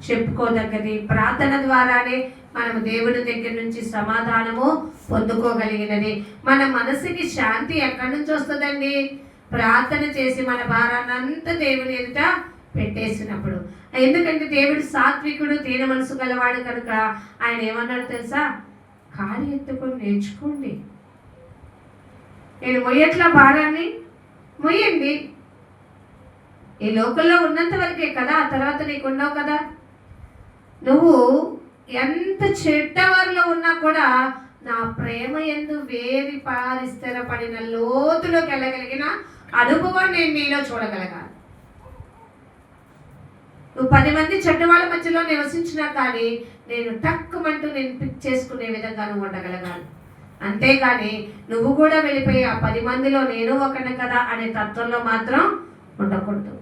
చెప్పుకోదగ్గది. ప్రార్థన ద్వారానే మనము దేవుని దగ్గర నుంచి సమాధానము పొందుకోగలిగినది. మన మనసుకి శాంతి ఎక్కడి నుంచి వస్తుందండి? ప్రార్థన చేసి మన భారాన్ని అంతా దేవుని ఎదుట పెట్టేసినప్పుడు. ఎందుకంటే దేవుడు సాత్వికుడు, దీన మనసు గలవాడు కనుక ఆయన ఏమన్నాడు తెలుసా? కాడి ఎత్తుకొని నేర్చుకోండి. నేను మొయ్యట్లా భారాన్ని మొయ్యండి. ఈ లోకంలో ఉన్నంత వరకే కదా, ఆ తర్వాత నీకు ఉండవు కదా. నువ్వు ఎంత చెడ్డవారిలో ఉన్నా కూడా నా ప్రేమ యందు వేరి పారి స్థిరపడిన లోతులోకి వెళ్ళగలిగిన అనుభవం నేను నీలో చూడగలగాలి. నువ్వు 10 మంది చెడ్డవాళ్ళ మధ్యలో నివసించినా కానీ నేను తక్కువమంటూ నేను పిక్ చేసుకునే విధంగా నువ్వు ఉండగలగాలి. అంతేగాని నువ్వు కూడా వెళ్ళిపోయి ఆ 10 మందిలో నేను ఒకనే కదా అనే తత్వంలో మాత్రం ఉండకూడదు.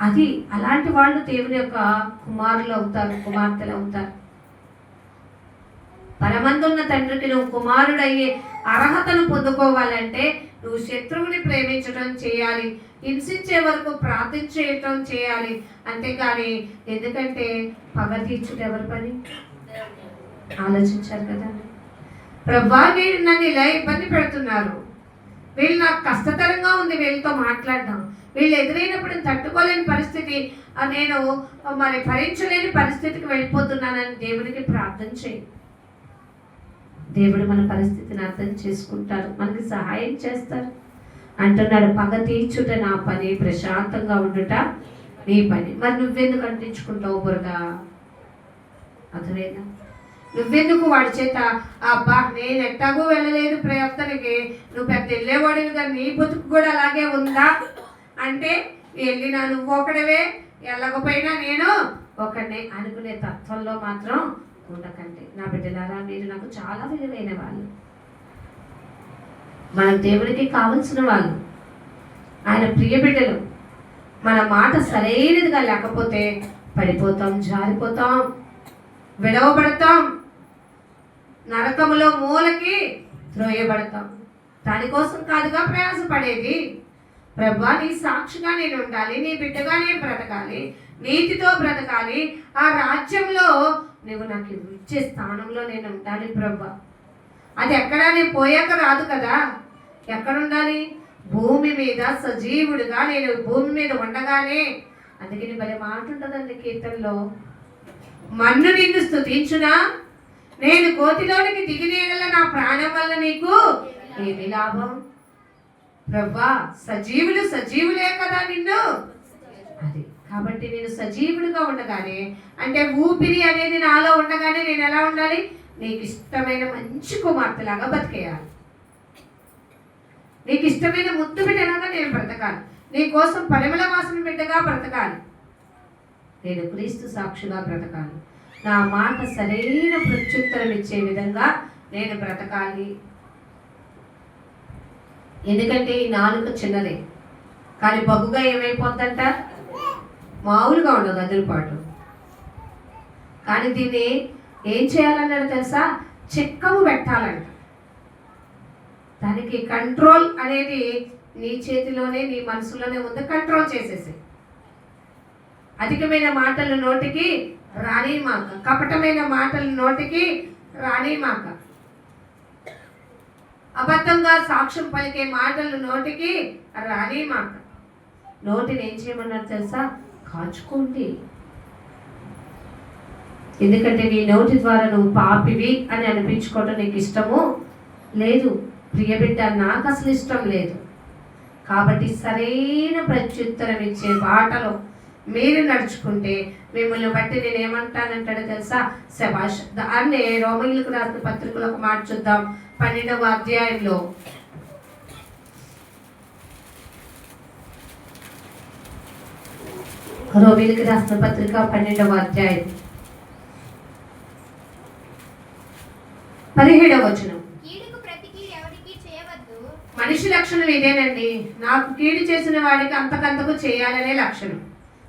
అది అలాంటి వాళ్ళు దేవుని యొక్క కుమారులు అవుతారు, కుమార్తెలు అవుతారు. పరమందున్న తండ్రికి నువ్వు కుమారుడు అయ్యే అర్హతను పొందుకోవాలంటే నువ్వు శత్రువుని ప్రేమించడం చేయాలి, హింసించే వరకు ప్రార్థించడం చేయాలి. అంతేకాని ఎందుకంటే పగ తీర్చుట ఎవరి పని? ఆలోచించారు కదా. ప్రభా వీళ్ళు నన్ను ఇలా ఇబ్బంది పెడుతున్నారు, వీళ్ళు నాకు కష్టతరంగా ఉంది వీళ్ళతో మాట్లాడడం, వీళ్ళు ఎదురైనప్పుడు తట్టుకోలేని పరిస్థితి, నేను మరి భరించలేని పరిస్థితికి వెళ్ళిపోతున్నానని దేవునికి ప్రార్థన చేయి. దేవుడు మన పరిస్థితిని అర్థం చేసుకుంటారు, మనకి సహాయం చేస్తారు. అంటున్నాడు పగ తీర్చుట నా పని, ప్రశాంతంగా ఉండుట నీ పని. మరి నువ్వెందుకు అంటించుకుంటావు బురద? అర్థమైందా? నువ్వెందుకు వాడి చేత అబ్బా నేను ఎట్టాగూ వెళ్ళలేదు ప్రార్థనకి, నువ్వు పెద్ద వెళ్ళేవాడివి కానీ నీ బతుకు కూడా అలాగే ఉందా అంటే వెళ్ళినా నువ్వు ఒకడవే, వెళ్ళకపోయినా నేను ఒకడినే అనుకునే తత్వంలో మాత్రం ఉండకండి. నా బిడ్డలారా, మీరు నాకు చాలా విలువైన వాళ్ళు, మన దేవుడికి కావలసిన వాళ్ళు, ఆయన ప్రియ బిడ్డలు. మన మాట సరైనదిగా లేకపోతే పడిపోతాం, జారిపోతాం, విడవబడతాం, నరకములో మూలకి త్రోయబడతాం. దానికోసం కాదుగా ప్రయాసపడేది. ప్రభా నీ సాక్షిగా నేను ఉండాలి, నీ బిడ్డగా నేను బ్రతకాలి, నీతితో బ్రతకాలి, ఆ రాజ్యంలో నువ్వు నాకు ఇచ్చే స్థానంలో నేను ఉండాలి ప్రభా. అది ఎక్కడా నేను పోయాక రాదు కదా, ఎక్కడ ఉండాలి? భూమి మీద సజీవుడుగా నేను భూమి మీద ఉండగానే. అందుకని భలే మాట ఉంటుందండి కీర్తనలో, మన్ను నిన్ను స్తుతించునా, నేను కోతిలోనికి దిగినేగల నా ప్రాణం వల్ల నీకు ఏమి లాభం? ప్రభా సజీవులు సజీవులే కదా నిన్ను. అది కాబట్టి నేను సజీవుడిగా ఉండగానే, అంటే ఊపిరి అనేది నాలో ఉండగానే నేను ఎలా ఉండాలి? నీకు ఇష్టమైన మంచి కుమార్తెలాగా బతికేయాలి, నీకు ఇష్టమైన ముద్దు బిడ్డలాగా నేను బ్రతకాలి, నీ కోసం పరిమళ వాసన బిడ్డగా బ్రతకాలి, నేను క్రీస్తు సాక్షిగా బ్రతకాలి, నా మాట సరైన ప్రత్యుత్తరం ఇచ్చే విధంగా నేను బ్రతకాలి. ఎందుకంటే ఈ నాలుక చిన్నదే కానీ బహుగా ఏమైపోతుందంట, మామూలుగా ఉండదు అదిరిపాటు. కానీ దీన్ని ఏం చేయాలన్నాడు తెలుసా? చిక్కము పెట్టాలంట. దానికి కంట్రోల్ అనేది నీ చేతిలోనే, నీ మనసులోనే ఉంది. కంట్రోల్ చేసేసి అధికమైన మాటలు నోటికి రాని మాక, కపటమైన మాటలు నోటికి రాని మాక, అబద్ధంగా సాక్ష్యం పలికే మాటలు నోటికి రాని మాక. నోటిని ఏం చేయమన్నారు తెలుసా? కాచుకోండి. ఎందుకంటే నీ నోటి ద్వారా నువ్వు పాపివి అని అనిపించుకోవడం నీకు ఇష్టము లేదు ప్రియ బిడ్డ, నాకు అసలు ఇష్టం లేదు. కాబట్టి సరైన ప్రత్యుత్తరం ఇచ్చే బాటలో మీరు నడుచుకుంటే మిమ్మల్ని బట్టి నేను ఏమంటానంటాడో తెలుసా? శభాష్. దాన్నే రోమీయులకు రాసిన పత్రికలో ఒక మాట చూద్దాం, 12వ అధ్యాయంలో. రోమీయులకు రాసిన పత్రిక 12వ అధ్యాయం 17వ వచనం. మనిషి లక్షణం ఇదేనండి, నాకు కీడు చేసిన వాడికి అంతకంతకు చేయాలనే లక్షణం.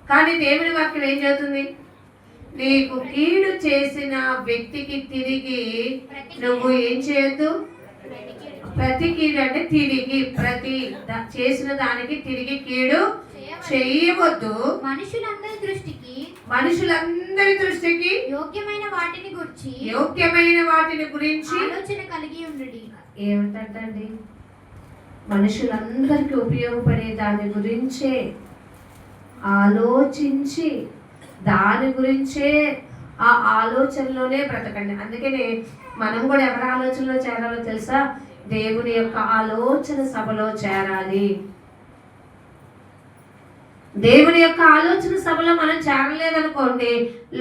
కానీ దేవుని వాక్యం ఏం చెబుతుంది? నీకు కీడు చేసిన వ్యక్తికి తిరిగి నువ్వు ఏం చేయొద్దు, ప్రతి కీడు అంటే తిరిగి చేసిన దానికి తిరిగి కీడు చేయవద్దు. మనుషులందరి దృష్టికి యోగ్యమైన వాటిని గురించి ఆలోచన కలిగి ఉండండి. ఏమిటండి? మనుషులందరికీ ఉపయోగపడే దాని గురించే ఆలోచించి దాని గురించే ఆ ఆలోచనలోనే బ్రతకండి. అందుకనే మనం కూడా ఎవరి ఆలోచనలో చేరాలో తెలుసా? దేవుని యొక్క ఆలోచన సభలో చేరాలి. దేవుని యొక్క ఆలోచన సభలో మనం చేరలేదనుకోండి,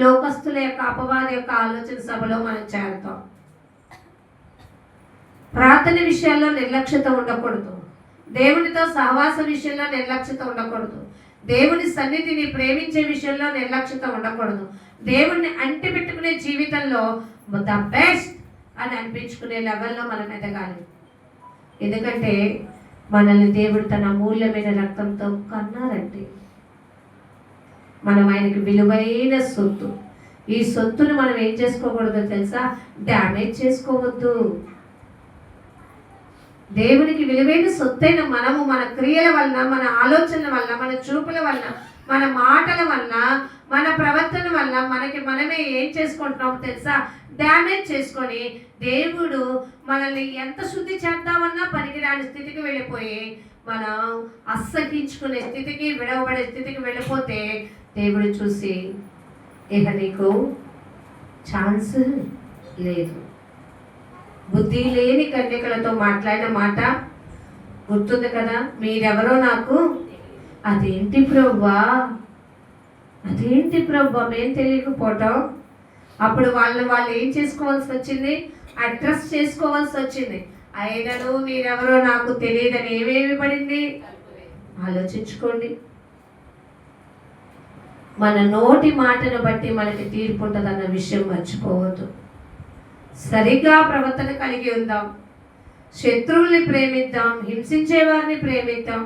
లోకస్తుల యొక్క అపవాది యొక్క ఆలోచన సభలో మనం చేరతాం. ప్రార్థన విషయాల్లో నిర్లక్ష్యత ఉండకూడదు. దేవునితో సహవాస విషయంలో నిర్లక్ష్యత ఉండకూడదు. దేవుని సన్నిధిని ప్రేమించే విషయంలో నిర్లక్ష్యత ఉండకూడదు. దేవుణ్ణి అంటి పెట్టుకునే జీవితంలో ద బెస్ట్ అని అనిపించుకునే లెవెల్లో మనం ఎదగాలి. ఎందుకంటే మనల్ని దేవుడు తన అమూల్యమైన రక్తంతో కన్నారండి. మనం ఆయనకి విలువైన సొత్తు. ఈ సొత్తును మనం ఏం చేసుకోకూడదో తెలుసా? డ్యామేజ్ చేసుకోవద్దు. దేవునికి విలువైన సొత్తైన మనము మన క్రియల వలన, మన ఆలోచనల వలన, మన చూపుల వలన, మన మాటల వలన, మన ప్రవర్తన వలన మనమే ఏం చేసుకుంటున్నామో తెలుసా? డ్యామేజ్ చేసుకొని దేవుడు మనల్ని ఎంత శుద్ధి చేద్దామన్నా పనికిరాని స్థితికి వెళ్ళిపోయి మనం అస్సహించుకునే స్థితికి, విడవబడే స్థితికి వెళ్ళిపోతే దేవుడు చూసి ఇక నీకు ఛాన్స్ లేదు. బుద్ధి లేని కన్యకలతో మాట్లాడిన మాట గుర్తుంది కదా? మీరెవరో నాకు అదేంటి ప్రభువా మేము తెలియకపోవటం. అప్పుడు వాళ్ళు ఏం చేసుకోవాల్సి వచ్చింది? అడ్రస్ చేసుకోవాల్సి వచ్చింది. అయినను మీరెవరో నాకు తెలియదని ఏమేమి పడింది? ఆలోచించుకోండి. మన నోటి మాటను బట్టి మనకి తీర్పు ఉంటుందన్న విషయం మర్చిపోవద్దు. సరిగ్గా ప్రవర్తన కలిగి ఉందాం. శత్రువుల్ని ప్రేమిద్దాం, హింసించే వారిని ప్రేమిద్దాం,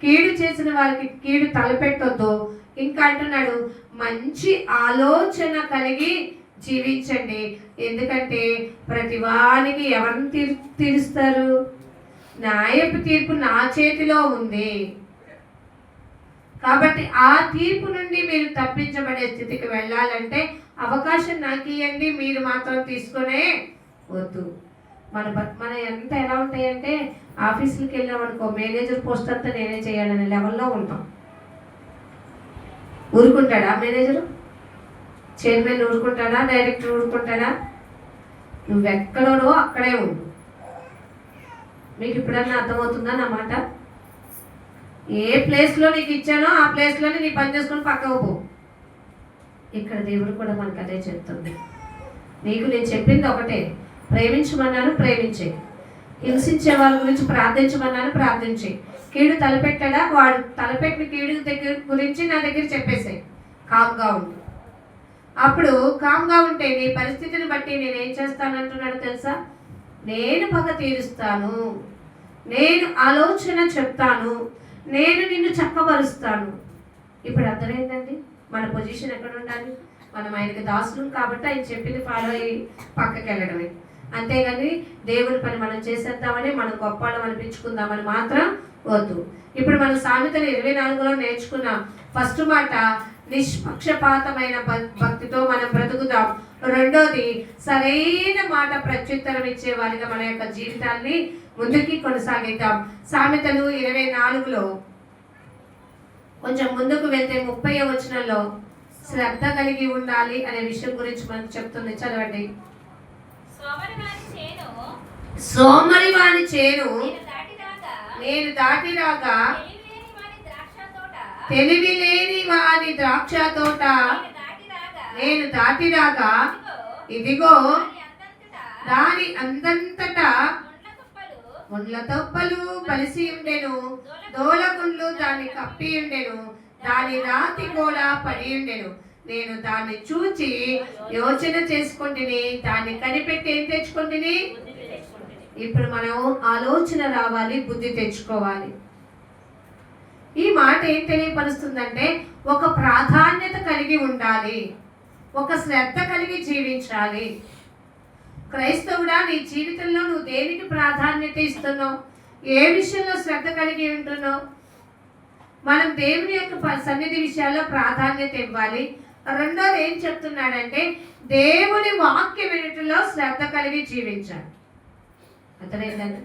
కీడు చేసిన వారికి కీడు తలపెట్టొద్దు. ఇంకా అంటున్నాడు, మంచి ఆలోచన కలిగి జీవించండి. ఎందుకంటే ప్రతి వానికి ఎవరిని తీరుస్తారు? న్యాయపు తీర్పు నా చేతిలో ఉంది. కాబట్టి ఆ తీర్పు నుండి మీరు తప్పించబడే స్థితికి వెళ్ళాలంటే అవకాశం నాకు ఇవ్వండి, మీరు మాత్రం తీసుకునే వద్దు. మన ఎంత ఎలా ఉంటాయంటే, ఆఫీసులకి వెళ్ళామనుకో, మేనేజర్ పోస్ట్ అంతా నేనే చేయాలనే లెవెల్లో ఉంటాం. ఊరుకుంటాడా మేనేజరు? చైర్మన్ ఊరుకుంటాడా? డైరెక్టర్ ఊరుకుంటాడా? నువ్వెక్కడో అక్కడే ఉండు. మీకు ఇప్పుడన్నా అర్థమవుతుందా నా మాట? ఏ ప్లేస్లో నీకు ఇచ్చానో ఆ ప్లేస్లోనే నీ పని చేసుకొని పక్కకు పో. ఇక్కడ దేవుడు కూడా మనకు అదే చెప్తుంది. నీకు నేను చెప్పింది ఒకటే, ప్రేమించమన్నాను, ప్రేమించే. హింసించే వాళ్ళ గురించి ప్రార్థించమన్నాను, ప్రార్థించే. కీడు తలపెట్టాడా? వాడు తలపెట్టిన కీడు దగ్గర గురించి నా దగ్గర చెప్పేసాయి. కామ్గా ఉండు. అప్పుడు కామ్గా ఉంటే నీ పరిస్థితిని బట్టి నేనేం చేస్తానంటున్నాడు తెలుసా? నేను పగ తీరుస్తాను, నేను ఆలోచన చెప్తాను, నేను నిన్ను చక్కబరుస్తాను. ఇప్పుడు అర్థమైందండి మన పొజిషన్ ఎక్కడ ఉండాలి? మనం ఆయనకి దాసులు కాబట్టి ఆయన చెప్పింది ఫాలో అయ్యి పక్కకి వెళ్ళడమే. అంతేగాని దేవుని పని మనం చేసేద్దామని, మనం గొప్పవాళ్ళం అనిపించుకుందామని మాత్రం వద్దు. ఇప్పుడు మనం సామెతలు 24లో నేర్చుకున్నాం. ఫస్ట్ మాట, నిష్పక్షపాతమైన భక్తితో మనం బ్రతుకుదాం. రెండోది, సరైన మాట ప్రత్యుత్తరం ఇచ్చే వారిగా మన యొక్క జీవితాన్ని ముందుకి కొనసాగిద్దాం. సామెతలు 24లో కొంచెం ముందుకు వెళ్తే 30వ వచనంలో శ్రద్ధ కలిగి ఉండాలి అనే విషయం గురించి మనకు చెప్తుంది. చదవండి. సోమరివాని చేను నేను దాటి రాగా, తెలివి లేని వాని ద్రాక్ష తోట నేను దాటి రాగా, ఇదిగో దాని అందంతటా ముండ్ల తొప్పలు బలిసి ఉండెను, దోలగుండ్లు దాన్ని కప్పి ఉండెను, దాని రాతి గోడ పడి ఉండెను. నేను దాన్ని చూచి యోచన చేసుకుంటుని, దాన్ని కనిపెట్టి ఏం తెచ్చుకుంటుని? ఇప్పుడు మనం ఆలోచన రావాలి, బుద్ధి తెచ్చుకోవాలి. ఈ మాట ఏం తెలియపరుస్తుందంటే, ఒక ప్రాధాన్యత కలిగి ఉండాలి, ఒక శ్రద్ధ కలిగి జీవించాలి. క్రైస్తవుడా, నీ జీవితంలో నువ్వు దేనికి ప్రాధాన్యత ఇస్తున్నావు? ఏ విషయంలో శ్రద్ధ కలిగి ఉంటున్నావు? మనం దేవుని యొక్క సన్నిధి విషయాల్లో ప్రాధాన్యత ఇవ్వాలి. రెండోది ఏం చెప్తున్నాడంటే దేవుని వాక్య వినటంలో శ్రద్ధ కలిగి జీవించాలి. అర్థమైందండి?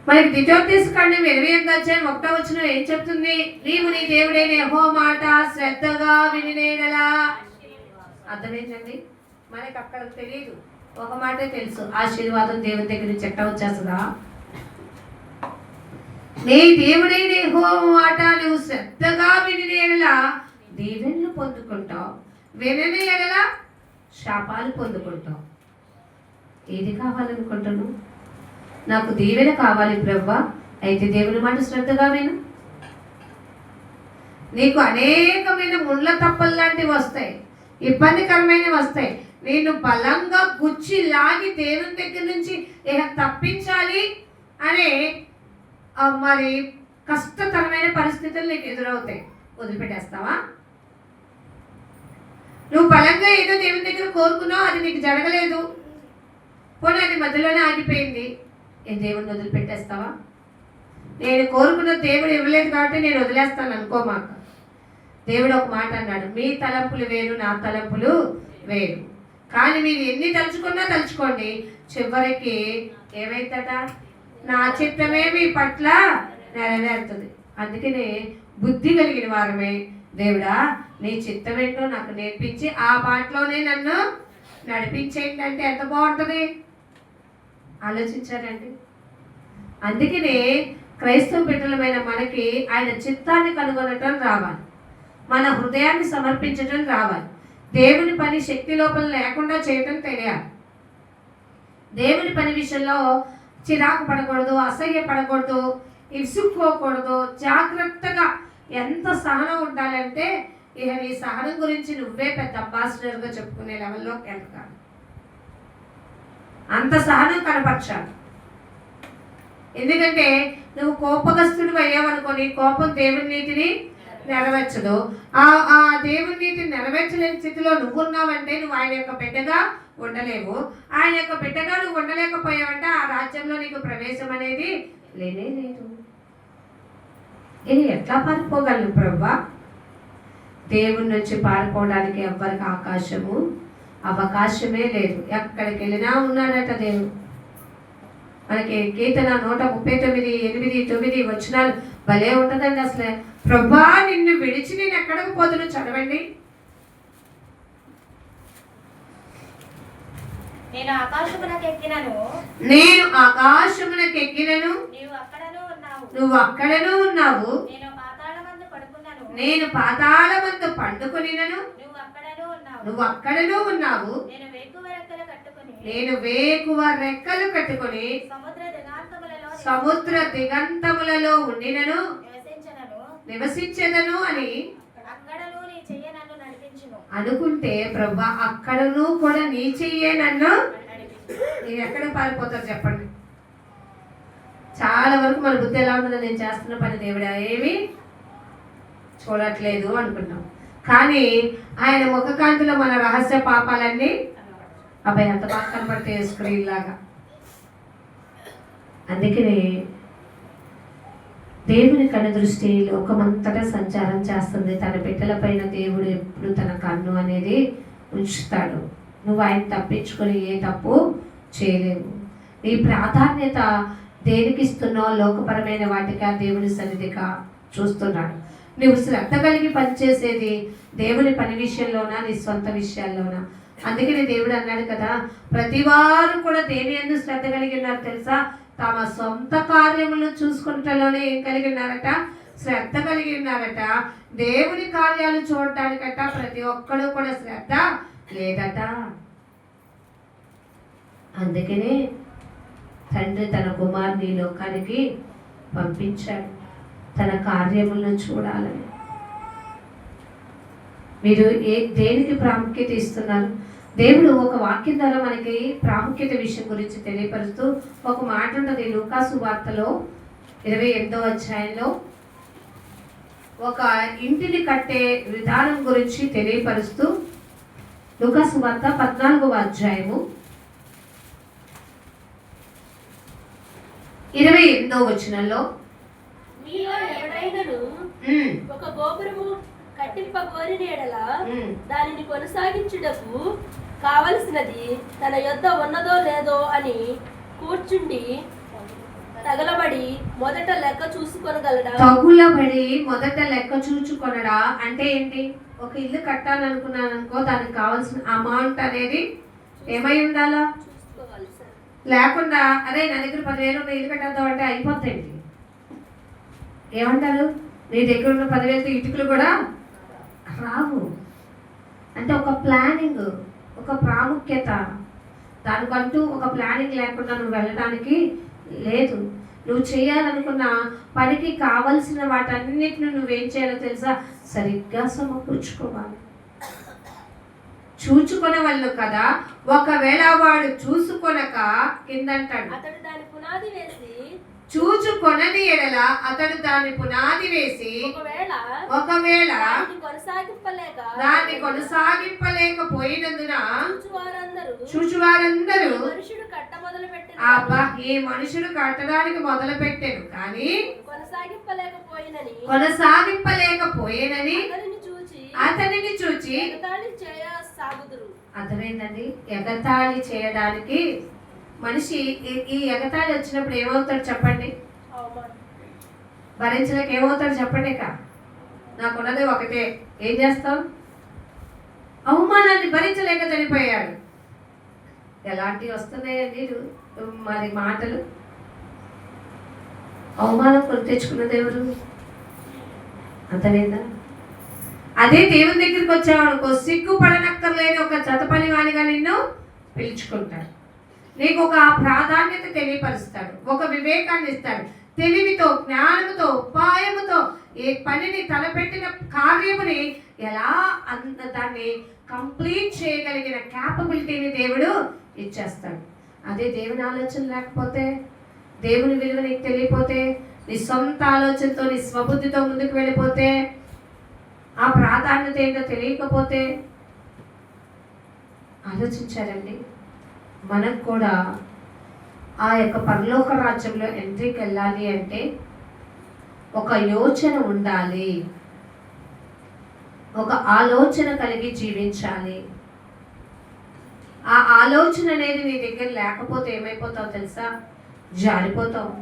మనకి ద్వితీయోపదేశకాండం 28:1 ఏం చెప్తుంది? నీవు నీ దేవుడైన యెహోవా మాట శ్రద్ధగా వినినేడలా. అర్థమేంటండి? మనకి అక్కడ తెలియదు, ఒక మాటే తెలుసు, ఆశీర్వాదం దేవుని దగ్గర నుంచి ఎట్ట వచ్చేస్తుందా? నీ దేవుడైన యెహోవా మాట నువ్వు శ్రద్ధగా వినినేడలా దీవెనలు పొందుకుంటావు, వినని ఎడల శాపాలు పొందుకుంటావు. ఏది కావాలనుకుంటున్నావు? నాకు దీవెన కావాలి ప్రభువా, అయితే దేవుని మాట శ్రద్ధగా విను. నీకు అనేకమైన ముళ్ళ తప్పలు లాంటివి వస్తాయి, ఇబ్బందికరమైనవి వస్తాయి. నేను బలంగా గుచ్చి లాగి దేవుని దగ్గర నుంచి తప్పించాలి అనే మరి కష్టతరమైన పరిస్థితులు నీకు ఎదురవుతాయి. వదిలిపెట్టేస్తావా? నువ్వు బలంగా ఏదో దేవుని దగ్గర కోరుకున్నావు, అది నీకు జరగలేదు, పోనీ అది మధ్యలోనే ఆగిపోయింది, దేవుడిని వదిలిపెట్టేస్తావా? నేను కోరుకున్న దేవుడు ఇవ్వలేదు కాబట్టి నేను వదిలేస్తాను అనుకోమాక. దేవుడు ఒక మాట అన్నాడు, మీ తలంపులు వేరు, నా తలంపులు వేరు. కానీ మీరు ఎన్ని తలుచుకున్నా తలుచుకోండి, చివరికి ఏమైందట? నా చిత్తమే మీ పట్ల నెరవేరుతుంది. అందుకనే బుద్ధి కలిగిన వారమే దేవుడా నీ చిత్తం ఏంటో నాకు నేర్పించి ఆ బాటలోనే నన్ను నడిపించేయండి అంటే ఎంత బాగుంటుంది? ఆలోచించారండి? అందుకనే క్రైస్తవ బిడ్డలమైన మనకి ఆయన చిత్తాన్ని కనుగొనటం రావాలి, మన హృదయాన్ని సమర్పించటం రావాలి, దేవుని పని శక్తి లోపల లేకుండా చేయటం తెలియాలి. దేవుని పని విషయంలో చిరాకు పడకూడదు, అసహ్య పడకూడదు, ఇసుక్కోకూడదు. జాగ్రత్తగా ఎంత సహనం ఉండాలంటే ఇక నీ సహనం గురించి నువ్వే పెద్ద అంబాసిడర్గా చెప్పుకునే లెవెల్లో వెళ్తాను. అంత సహనం కనపరచాలి. ఎందుకంటే నువ్వు కోపగస్తుడు అయ్యావనుకొని కోపం దేవుని నీతిని నెరవేర్చదు. ఆ దేవుని నీతిని నెరవేర్చలేని స్థితిలో నువ్వు ఉన్నావంటే నువ్వు ఆయన యొక్క బిడ్డగా ఉండలేవు. ఆయన యొక్క బిడ్డగా నువ్వు ఉండలేకపోయావంటే ఆ రాజ్యంలో నీకు ప్రవేశం అనేది లేనే లేదు. ఇది ఎట్లా పారిపోగలను ప్రభువా? దేవుని నుంచి పారిపోవడానికి ఎవ్వరికి అవకాశమే లేదు. ఎక్కడికి వెళ్ళినా ఉన్నాడట దేవుడు. మనకి కీర్తన 139:8-9 భలే ఉంటుందండి. అసలే ప్రభువా నిన్ను విడిచి నేను ఎక్కడికి పోతున్నా చదవండి. నేను ఆకాశమునకు ఎక్కినను, నువ్వు అక్కడను ఉన్నావు. నేను పాతాళమందు పండుకొనినను, నువ్వు అక్కడను ఉన్నావు. నేను వేకువ రెక్కలు కట్టుకొని సముద్ర దిగంతములలో ఉండినను నివసించెదను అని అనుకుంటే ప్రభా అక్కడను కూడా నీ చెయ్యే నన్ను. నేను ఎక్కడ పారిపోతారు చెప్పండి? చాలా వరకు మన బుద్ధి ఎలా ఉంటుందో, నేను చేస్తున్న పని దేవుడా ఏమి చూడట్లేదు అనుకుంటాం. కానీ ఆయన ముఖకాంతిలో మన రహస్య పాపాలన్నీ అబ్బాయి ఎంత బాగా కనపడతాయి స్క్రీన్ లాగా. అందుకనే దేవుని కన్ను దృష్టి లోకమంతటా సంచారం చేస్తుంది. తన బిడ్డల పైన దేవుడు ఎప్పుడు తన కన్ను అనేది ఉంచుతాడు. నువ్వు ఆయన తప్పించుకొని ఏ తప్పు చేయలేవు. నీ ప్రాధాన్యత దేనికి ఇస్తున్నావు? లోకపరమైన వాటిగా దేవుని సన్నిధిగా చూస్తున్నాడు. నువ్వు శ్రద్ధ కలిగి పనిచేసేది దేవుని పని విషయంలోనా నీ సొంత విషయాల్లోనా? అందుకని దేవుడు అన్నాడు కదా, ప్రతి వారు కూడా దేని యందు శ్రద్ధ కలిగి ఉన్నారు తెలుసా? తమ సొంత కార్యములను చూసుకుంటలోనే ఏం కలిగి ఉన్నారట? శ్రద్ధ కలిగి ఉన్నారట. దేవుని కార్యాలు చూడటానికట ప్రతి ఒక్కడు కూడా శ్రద్ధ లేదట. అందుకనే తండ్రి తన కుమారుని లోకానికి పంపించాడు తన కార్యములను చూడాలని. మీరు దేనికి ప్రాముఖ్యత ఇస్తున్నారు? దేవుడు ఒక వాక్యం ద్వారా మనకి ప్రాముఖ్యత విషయం గురించి తెలియపరుస్తూ ఒక మాట ఉన్నది. లూకాసు వార్తలో 28వ అధ్యాయంలో ఒక ఇంటిని కట్టే విధానం గురించి తెలియపరుస్తూ లూకాసు వార్త 14వ అధ్యాయము 28వ వచనంలో మీలో ఎవడైనను ఒక గోపురము కట్టింప కోరిన ఎడల దానిని కొనసాగించుటకు కావలసినది తన యొద్ద ఉన్నదో లేదో అని కూర్చుండి తగలబడి మొదట లెక్క చూసుకొనగలడా? తగులబడి మొదట లెక్క చూచుకొనడా అంటే ఏంటి? ఒక ఇల్లు కట్టాలనుకున్నాను అనుకో, దానికి కావాల్సిన అమౌంట్ అనేది ఏమై ఉండాలా? చూసుకోవాలి సార్. లేకుండా అదే నా దగ్గర 10,000 ఉన్న ఇల్లు కట్టేద్దాం అంటే అయిపోతాయండి. ఏమంటారు? నీ దగ్గర ఉన్న 10,000తో ఇటుకలు కూడా రావు. అంటే ఒక ప్లానింగ్, ఒక ప్రాముఖ్యత, దానికంటూ ఒక ప్లానింగ్ లేకుండా నువ్వు వెళ్ళడానికి లేదు. నువ్వు చేయాలనుకున్న పనికి కావలసిన వాటన్నిటిని నువ్వేం చేయాలో తెలుసా? సరిగ్గా సమకూర్చుకోవాలి. చూచుకునే వాళ్ళు కదా. ఒకవేళ వాడు చూసుకొనక కిందంటాడు, అతడు దాని పునాది వేసి చూచుకొనని ఎడల అతడు దాని పునాది వేసి ఒకవేళ దాన్ని కొనసాగింపలేకపోయినందున చూచువారందరూ అబ్బా ఈ మనుషుడు కట్టడానికి మొదలు పెట్టాను కానీ కొనసాగింపలేకపోయేనని అతనిని చూచి అర్థమైందండి. ఎగతాళి చేయడానికి మనిషి ఈ ఎగతాళి వచ్చినప్పుడు ఏమవుతాడు చెప్పండి? భరించలేక ఏమవుతాడు చెప్పండి? నాకున్నది ఒకటే, ఏం చేస్తాం? అవమానాన్ని భరించలేక చనిపోయాడు. ఎలాంటివి వస్తున్నాయండి మరి మాటలు? అవమానం కొని తెచ్చుకున్నది ఎవరు? అంతలేదా? అదే దేవుని దగ్గరికి వచ్చావనుకో, సిగ్గుపడనక్కర్లేని ఒక జత పనివానిగా నిన్ను పిలుచుకుంటాడు. నీకు ఒక ప్రాధాన్యత తెలియపరుస్తాడు, ఒక వివేకాన్ని ఇస్తాడు. తెలివితో, జ్ఞానముతో, ఉపాయముతో ఏ పనిని తలపెట్టిన కార్యముని ఎలా దాన్ని కంప్లీట్ చేయగలిగిన క్యాపబిలిటీని దేవుడు ఇచ్చేస్తాడు. అదే దేవుని ఆలోచన లేకపోతే, దేవుని విలువ నీకు తెలియపోతే, నీ సొంత ఆలోచనతో నీ స్వబుద్ధితో ముందుకు వెళ్ళిపోతే, ఆ ప్రాధాన్యత ఏంటో తెలియకపోతే, ఆలోచించారండి. మనకు కూడా ఆ యొక్క పరలోక రాజ్యంలో ఎంట్రీకి వెళ్ళాలి అంటే ఒక యోచన ఉండాలి, ఒక ఆలోచన కలిగి జీవించాలి. ఆ ఆలోచన అనేది నీ దగ్గర లేకపోతే ఏమైపోతావు తెలుసా? జారిపోతావు,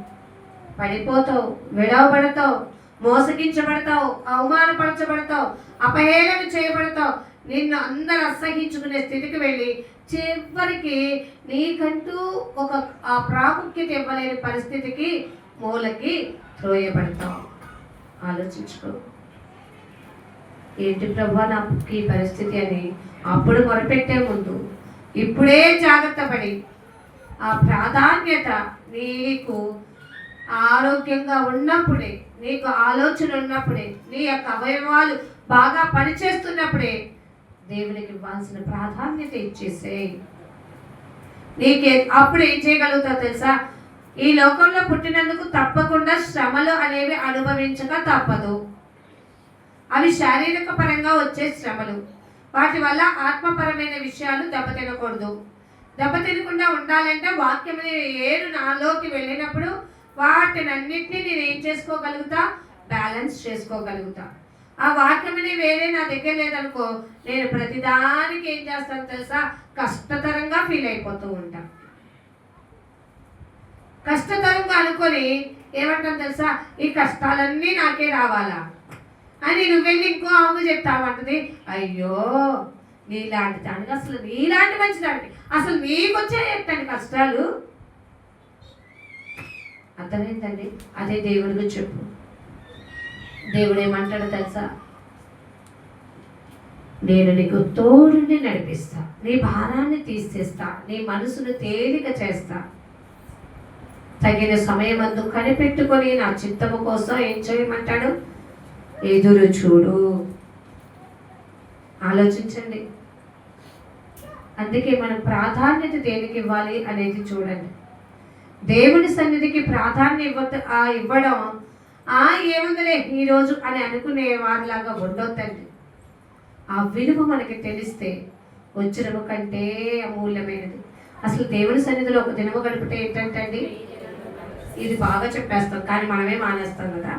పడిపోతావు, విడవబడతావు, మోసగించబడతావు, అవమానపరచబడతావు, అపహేళన చేయబడతావు. నిన్ను అందరూ అసహించుకునే స్థితికి వెళ్ళి చివరికి నీకంటూ ఒక ప్రాముఖ్యత ఇవ్వలేని పరిస్థితికి మూలకి త్రోయబడతావు. ఆలోచించుకో, ఏంటి ప్రభా నాకు ఈ పరిస్థితి అని అప్పుడు మొరపెట్టే ముందు ఇప్పుడే జాగ్రత్త పడి, ఆ ప్రాధాన్యత నీకు ఆరోగ్యంగా ఉన్నప్పుడే, నీకు ఆలోచన ఉన్నప్పుడే, నీ యొక్క అవయవాలు బాగా పనిచేస్తున్నప్పుడే దేవునికి ఇవ్వాల్సిన ప్రాధాన్యత ఇచ్చేసేయి. నీకే అప్పుడు ఏం చేయగలుగుతావు తెలుసా? ఈ లోకంలో పుట్టినందుకు తప్పకుండా శ్రమలు అనేవి అనుభవించక తప్పదు. అవి శారీరక పరంగా వచ్చే శ్రమలు. వాటి వల్ల ఆత్మపరమైన విషయాలు దెబ్బతినకూడదు. దెబ్బతినకుండా ఉండాలంటే వాక్యం ఏరు నాలోకి వెళ్ళినప్పుడు వాటినన్నిటినీ నేను ఏం చేసుకోగలుగుతా? బ్యాలెన్స్ చేసుకోగలుగుతా. ఆ వాక్యం వేరే నా దగ్గర లేదనుకో, నేను ప్రతిదానికి ఏం చేస్తాను తెలుసా? కష్టతరంగా ఫీల్ అయిపోతూ ఉంటా. కష్టతరంగా అనుకొని ఏమంటాను తెలుసా? ఈ కష్టాలన్నీ నాకే రావాలా అని నువ్వు వెళ్ళి ఇంకో అమ్మ చెప్తామంటది. అయ్యో నీలాంటి దానికి, అసలు నీలాంటి మంచి దానికి అసలు నీకు వచ్చే చెప్తాను కష్టాలు. అర్థమైందండి? అదే దేవుడికి చెప్పు. దేవుడు ఏమంటాడో తెలుసా? నేను నీకు తోడుని నడిపిస్తా, నీ భారాన్ని తీసేస్తా, నీ మనసును తేలిక చేస్తా. తగిన సమయమందు కనిపెట్టుకొని నా చిత్తము కోసం ఏం చేయమంటాడు? ఎదురు చూడు. ఆలోచించండి. అందుకే మనం ప్రాధాన్యత దేనికి ఇవ్వాలి అనేది చూడండి. దేవుని సన్నిధికి ప్రాధాన్యత ఇవ్వడం ఏముందిలే ఈరోజు అని అనుకునే వారిలాగా ఉండొద్దండి. ఆ విలువ మనకి తెలిస్తే వజ్రము కంటే అమూల్యమైనది. అసలు దేవుని సన్నిధిలో ఒక దినము గడిపితే ఏంటంటే అండి, ఇది బాగా చెప్పేస్తాం కానీ మనమే మానేస్తాం కదా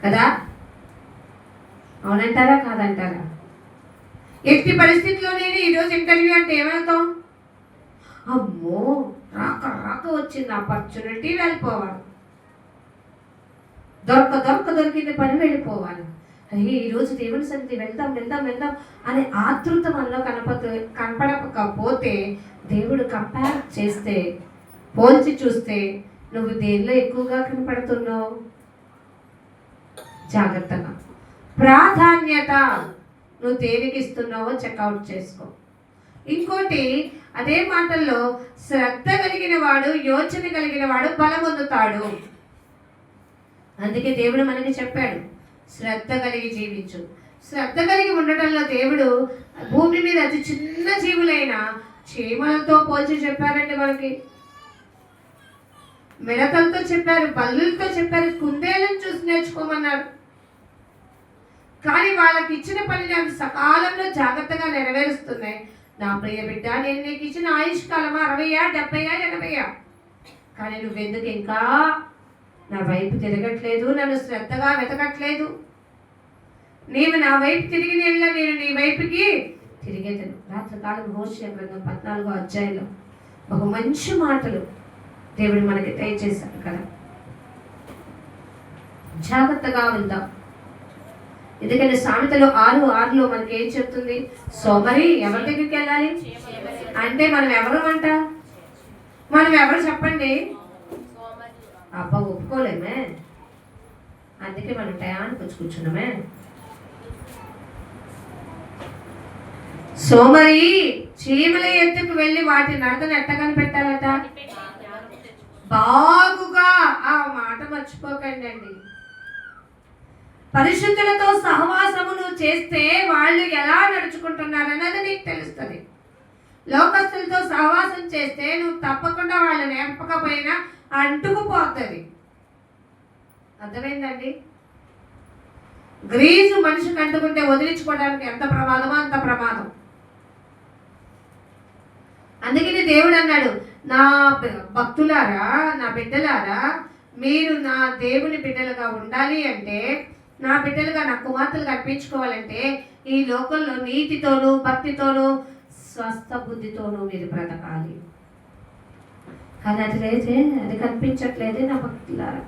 కదా అవునంటారా కాదంటారా? ఎట్టి పరిస్థితిలో నేను ఈరోజు ఇంటర్వ్యూ అంటే ఏమవుతాం? అమ్మో రాక వచ్చింది ఆపర్చునిటీ, వెళ్ళిపోవాలి. దొరికింది పని, వెళ్ళిపోవాలి. అయ్యే ఈరోజు దేవుని సన్నిధి వెళ్దాం అనే ఆతృత మనలో కనపడకపోతే, దేవుడు కంపేర్ చేస్తే, పోల్చి చూస్తే నువ్వు దేనిలో ఎక్కువగా కనపడుతున్నావు? జాగ్రత్తగా ప్రాధాన్యత నువ్వు దేనికి ఇస్తున్నావో చెక్అవుట్ చేసుకో. ఇంకోటి, అదే మాటల్లో శ్రద్ధ కలిగిన వాడు, యోచన కలిగిన వాడు బలమొందుతాడు. అందుకే దేవుడు మనకి చెప్పాడు, శ్రద్ధ కలిగి జీవించు. శ్రద్ధ కలిగి ఉండటంలో దేవుడు భూమి మీద అతి చిన్న జీవులైన చీమలతో పోల్చి చెప్పారండి. మనకి మిడతలతో చెప్పారు, బల్లులతో చెప్పారు, కుందేలను చూసి నేర్చుకోమన్నారు. కానీ వాళ్ళకి ఇచ్చిన పనిని అవి సకాలంలో జాగ్రత్తగా నెరవేరుస్తున్నాయి. నా ప్రియ బిడ్డ, నేను నీకు ఇచ్చిన ఆయుష్ కాలమా 60, 70, 80? కానీ నువ్వెందుకు ఇంకా నా వైపు తిరగట్లేదు, నన్ను శ్రద్ధగా వెతకట్లేదు? నీవు నా వైపు తిరిగి నేను నీ వైపుకి తిరిగేదను. రాత్రికాలం హోషేయ గ్రంథం 14వ అధ్యాయంలో ఒక మంచి మాటలు దేవుడు మనకి దయచేశారు కదా. జాగ్రత్తగా ఉందాం. ఎందుకంటే సామెతలు 6:6లో మనకి ఏం చెప్తుంది? సోమరి ఎవరి దగ్గరికి వెళ్ళాలి అంటే మనం ఎవరు అంట? మనం ఎవరు చెప్పండి? అబ్బా ఒప్పుకోలేమే, అందుకే మనం టయానికి వచ్చి కూర్చున్నామే. సోమరి చీమల ఎత్తుకు వెళ్ళి వాటి నడకను ఎట్టగని పెట్టాలట? బాగుగా. ఆ మాట మర్చిపోకండి అండి. పరిశుద్ధులతో సహవాసమును చేస్తే వాళ్ళు ఎలా నడుచుకుంటున్నారన్నది నీకు తెలుస్తుంది. లోకస్తులతో సహవాసం చేస్తే నువ్వు తప్పకుండా వాళ్ళు నేర్పకపోయినా అంటుకుపోతుంది. అర్థమైందండి? గ్రీజు మనిషికి అంటుకుంటే వదిలించుకోవడానికి ఎంత ప్రమాదమో అంత ప్రమాదం. అందుకని దేవుడు అన్నాడు, నా భక్తులారా, నా బిడ్డలారా, మీరు నా దేవుని బిడ్డలుగా ఉండాలి అంటే, నా బిడ్డలుగా నా కుమార్తెలు కనిపించుకోవాలంటే ఈ లోకంలో నీతితోనూ భక్తితోనూ స్వస్థ బుద్ధితోనూ మీరు బ్రతకాలి. కానీ అది లేదే, అది కనిపించట్లేదే నా భక్తులారా.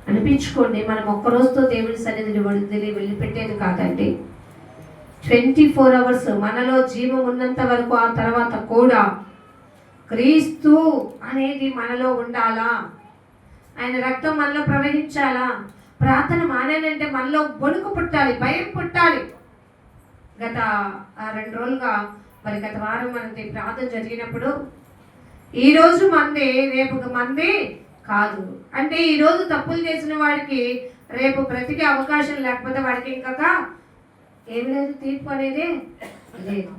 అనిపించుకోండి, మనం ఒక్కరోజుతో దేవుని సన్నిధిని వెళ్ళిపెట్టేది కాదండి. 24 hours మనలో జీవం ఉన్నంత వరకు, ఆ తర్వాత కూడా క్రీస్తు అనేది మనలో ఉండాలా, ఆయన రక్తం మనలో ప్రవహించాలా. ప్రార్థన మానేనంటే మనలో వణుకు పుట్టాలి, భయం పుట్టాలి. గత 2 రోజులుగా గత వారం మనకి ప్రార్థన జరిగినప్పుడు ఈరోజు మంది రేపు మంది కాదు అంటే, ఈరోజు తప్పులు చేసిన వాడికి రేపు బ్రతికే అవకాశం లేకపోతే వాడికి ఇంకా ఏం లేదు, తీర్పు అనేది లేదు.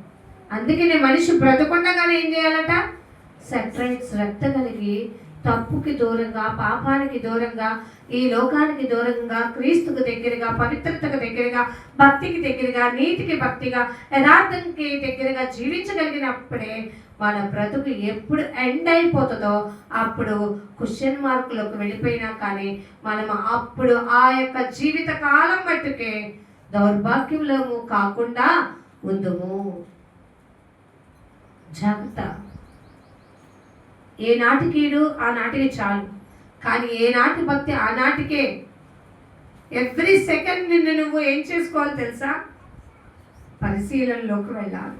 అందుకనే మనిషి బ్రతకుండగానే ఏం చేయాలట? సెపరేట్ శ్రద్ధ కలిగి, తప్పుకి దూరంగా, పాపానికి దూరంగా, ఈ లోకానికి దూరంగా, క్రీస్తుకు దగ్గరగా, పవిత్రతకు దగ్గరగా, భక్తికి దగ్గరగా, నీతికి భక్తిగా, యథార్థంకి దగ్గరగా జీవించగలిగినప్పుడే మన బ్రతుకు ఎప్పుడు ఎండ్ అయిపోతుందో అప్పుడు క్వశ్చన్ మార్కులోకి వెళ్ళిపోయినా కానీ మనం అప్పుడు ఆ యొక్క జీవిత కాలం మట్టుకే దౌర్భాగ్యంలోము కాకుండా ఉందుము. జాగ్రత్త. ఏ నాటికీడు ఆ నాటికి చాలు, కానీ ఏ నాటి భక్తి ఆ నాటికే. ఎవ్రీ సెకండ్ నిన్ను నువ్వు ఏం చేసుకోవాలి తెలుసా? పరిశీలనలోకి వెళ్ళాలి.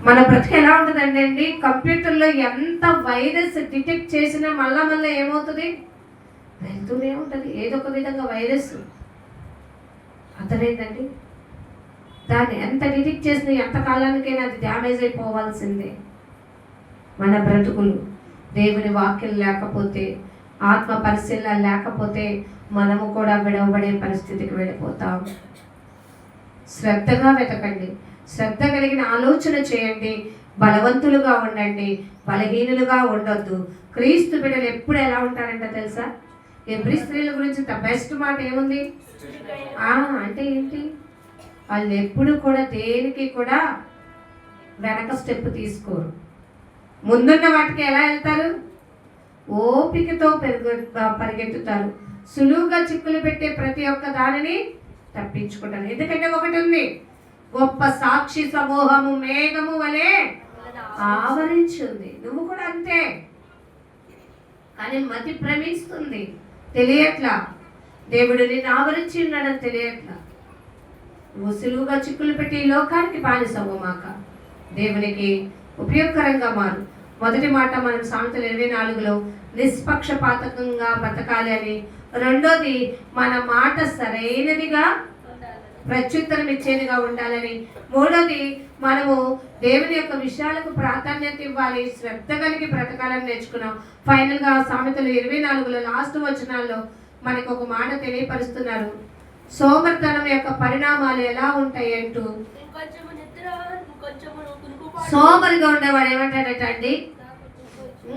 మన బ్రతికి ఎలా ఉంటుందండి అండి, కంప్యూటర్లో ఎంత వైరస్ డిటెక్ట్ చేసినా మళ్ళా ఏమవుతుంది? వెళ్తూనే ఉంటుంది ఏదో ఒక విధంగా వైరస్. అర్థమైందండి? దాన్ని ఎంత డిటెక్ట్ చేసినా ఎంత కాలానికైనా అది డ్యామేజ్ అయిపోవాల్సిందే. మన బ్రతుకులు దేవుని వాక్యం లేకపోతే, ఆత్మ పరిశీలన లేకపోతే మనము కూడా విడవబడే పరిస్థితికి వెళ్ళిపోతాం. శ్రద్ధగా వెతకండి, శ్రద్ధ కలిగిన ఆలోచన చేయండి, బలవంతులుగా ఉండండి, బలహీనులుగా ఉండొద్దు. క్రీస్తు బిడ్డలు ఎప్పుడు ఎలా ఉంటారంట తెలుసా? ఎబ్రీ స్త్రీల గురించి ద బెస్ట్ మాట ఏముంది? అంటే ఏంటి? వాళ్ళు ఎప్పుడు కూడా దేనికి కూడా వెనక స్టెప్ తీసుకోరు. ముందున్న వాటికి ఎలా వెళ్తారు? ఓపికతో పరిగెత్తుతారు. సులువుగా చిక్కులు పెట్టే ప్రతి ఒక్క దానిని తప్పించుకుంటారు. ఎందుకంటే ఒకటి ఉంది, గొప్ప సాక్షి సమూహము మేఘము వలె ఆవరించింది. నువ్వు కూడా అంతే. కానీ మతి భ్రమిస్తుంది, తెలియట్లా. దేవుడు నిన్ను ఆవరించి ఉన్నాడని తెలియట్లా. నువ్వు సులువుగా చిక్కులు పెట్టి ఈ లోకానికి బానిసవ్వమాక, దేవునికి ఉపయోగకరంగా మారు. మొదటి మాట మనం సామెతలు 24లో నిష్పక్షపాతకంగా బతకాలి అని. రెండోది మన మాట సరైనదిగా ప్రత్యుత్తరం ఇచ్చేదిగా ఉండాలని. మూడోది మనము దేవుని యొక్క విషయాలకు ప్రాధాన్యత ఇవ్వాలి, శ్రద్ధ కలిగి బ్రతకాలని నేర్చుకున్నాం. ఫైనల్గా సామెతలు 24లో లాస్ట్ వచనాల్లో మనకు ఒక మాట తెలియపరుస్తున్నారు. సోమరితనం యొక్క పరిణామాలు ఎలా ఉంటాయి అంటూ, సోమరిగా ఉండేవాడు ఏమంటాడట అండి?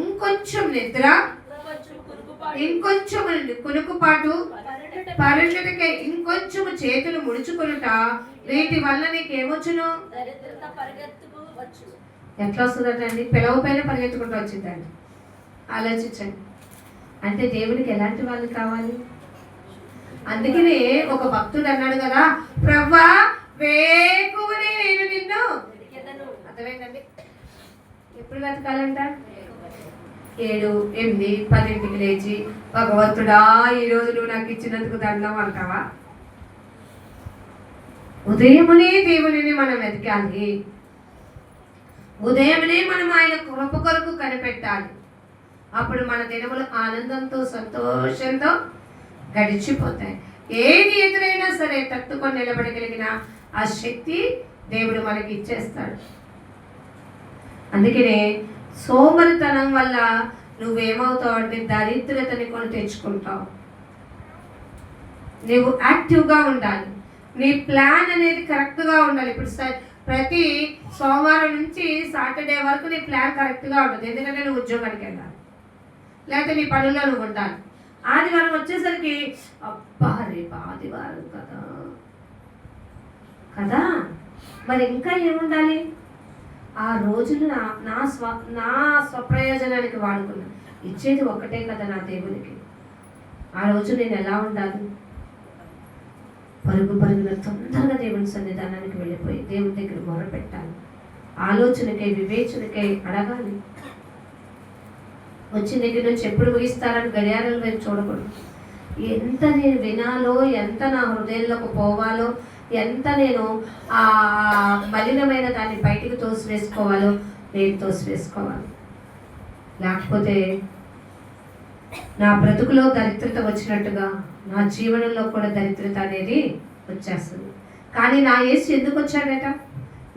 ఇంకొంచెం నిద్ర, ఇంకొంచెం కునుకుపాటు, పరిణతికి ఇంకొంచెం చేతులు ముడుచుకునుట, వీటి వల్ల నీకేమొచ్చును? ఎట్లా వస్తుందటండి? పిలవపైన పరిగెత్తుకుంటూ వచ్చిందండి. ఆలోచించండి. అంటే దేవునికి ఎలాంటి వాళ్ళు కావాలి? అందుకనే ఒక భక్తుడు అన్నాడు కదా, ప్రభువా వేకువనే నేను నిన్ను. అర్థమైందండి? ఎప్పుడు బ్రతకాలంట? 7, 8, 10 లేచి, భగవంతుడా ఈరోజు నువ్వు నాకు ఇచ్చినందుకు దండం అంటావా? ఉదయమునే దేవుని మనం వెతకాలి. ఉదయమునే మనం ఆయన కృప కొరకు కనిపెట్టాలి. అప్పుడు మన దినములు ఆనందంతో సంతోషంతో గడిచిపోతాయి. ఏది ఎదురైనా సరే తట్టుకొని నిలబడగలిగిన ఆ శక్తి దేవుడు మనకి ఇచ్చేస్తాడు. అందుకనే సోమరితనం వల్ల నువ్వేమవుతావు అంటే దరిద్రతని కొని తెచ్చుకుంటావు. నువ్వు యాక్టివ్గా ఉండాలి. నీ ప్లాన్ అనేది కరెక్ట్గా ఉండాలి. ఇప్పుడు ప్రతి సోమవారం నుంచి సాటర్డే వరకు నీ ప్లాన్ కరెక్ట్గా ఉంటుంది. ఎందుకంటే నువ్వు ఉద్యోగానికి వెళ్ళాలి, లేకపోతే నీ పనుల్లో నువ్వు ఉండాలి. ఆదివారం వచ్చేసరికి అబ్బా రేపు ఆదివారం కదా కదా మరి ఇంకా ఏముండాలి? ఆ రోజులు నా స్వప్రయోజనానికి వాడుకున్నా. ఇచ్చేది ఒక్కటే కదా నా దేవునికి. ఆ రోజు నేను ఎలా ఉండాలి? పరుగున తొందరగా దేవుని సన్నిధానానికి వెళ్ళిపోయి దేవుని దగ్గర మొరపెట్టాలి. ఆలోచనకై వివేచనకై అడగాలి. వచ్చిన దగ్గర నుంచి ఎప్పుడు ముగిస్తారని గడియారాల వైపు చూడకూడదు. ఎంత నేను వినాలో, ఎంత నా హృదయంలోకి పోవాలో, ఎంత నేను ఆ మలినమైన దాన్ని బయటికి తోసివేసుకోవాలో నేను తోసివేసుకోవాలి. లేకపోతే నా బ్రతుకులో దరిద్రత వచ్చినట్టుగా నా జీవనంలో కూడా దరిద్రత అనేది వచ్చేస్తుంది. కానీ నా యేసు ఎందుకు వచ్చాడట?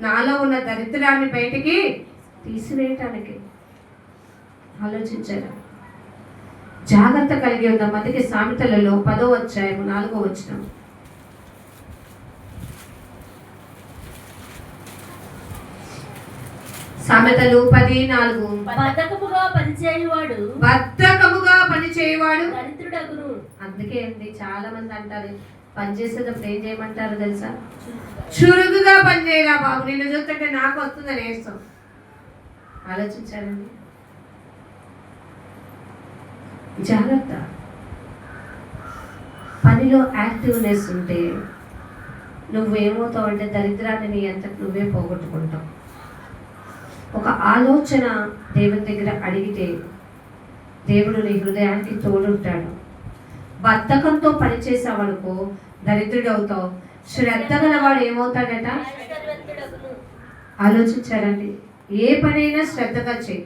నాలో ఉన్న దరిద్రాన్ని బయటికి తీసివేయటానికి. ఆలోచించారా? జాగ్రత్త కలిగి ఉందాం. అందుకే సామెతలలో 10వ అధ్యాయం 4వ వచనం, సామెతలు 10:4, బద్ధకముగా పనిచేయువాడు దరిద్రుడగును. అందుకే అండి చాలా మంది అంటారు పనిచేసేటప్పుడు ఏం చేయమంటారు తెలుసా? చురుకుగా పనిచేయరా బాబు, నిన్ను చూస్తుంటే నాకు వస్తుందని వేస్తాం. ఆలోచించారండి? జాగ్రత్త. పనిలో యాక్టివ్నెస్ ఉంటే నువ్వేమవుతావు అంటే దరిద్రాన్ని నీ అంతకు నువ్వే పోగొట్టుకుంటావు. ఒక ఆలోచన దేవుని దగ్గర అడిగితే దేవుడు నీ హృదయానికి తోడుంటాడు. బద్ధకంతో పనిచేసావనుకో దరిద్రుడు అవుతావు. శ్రద్ధ గలవాడు ఏమవుతాడట? ఆలోచించారండి? ఏ పనైనా శ్రద్ధగా చేయి.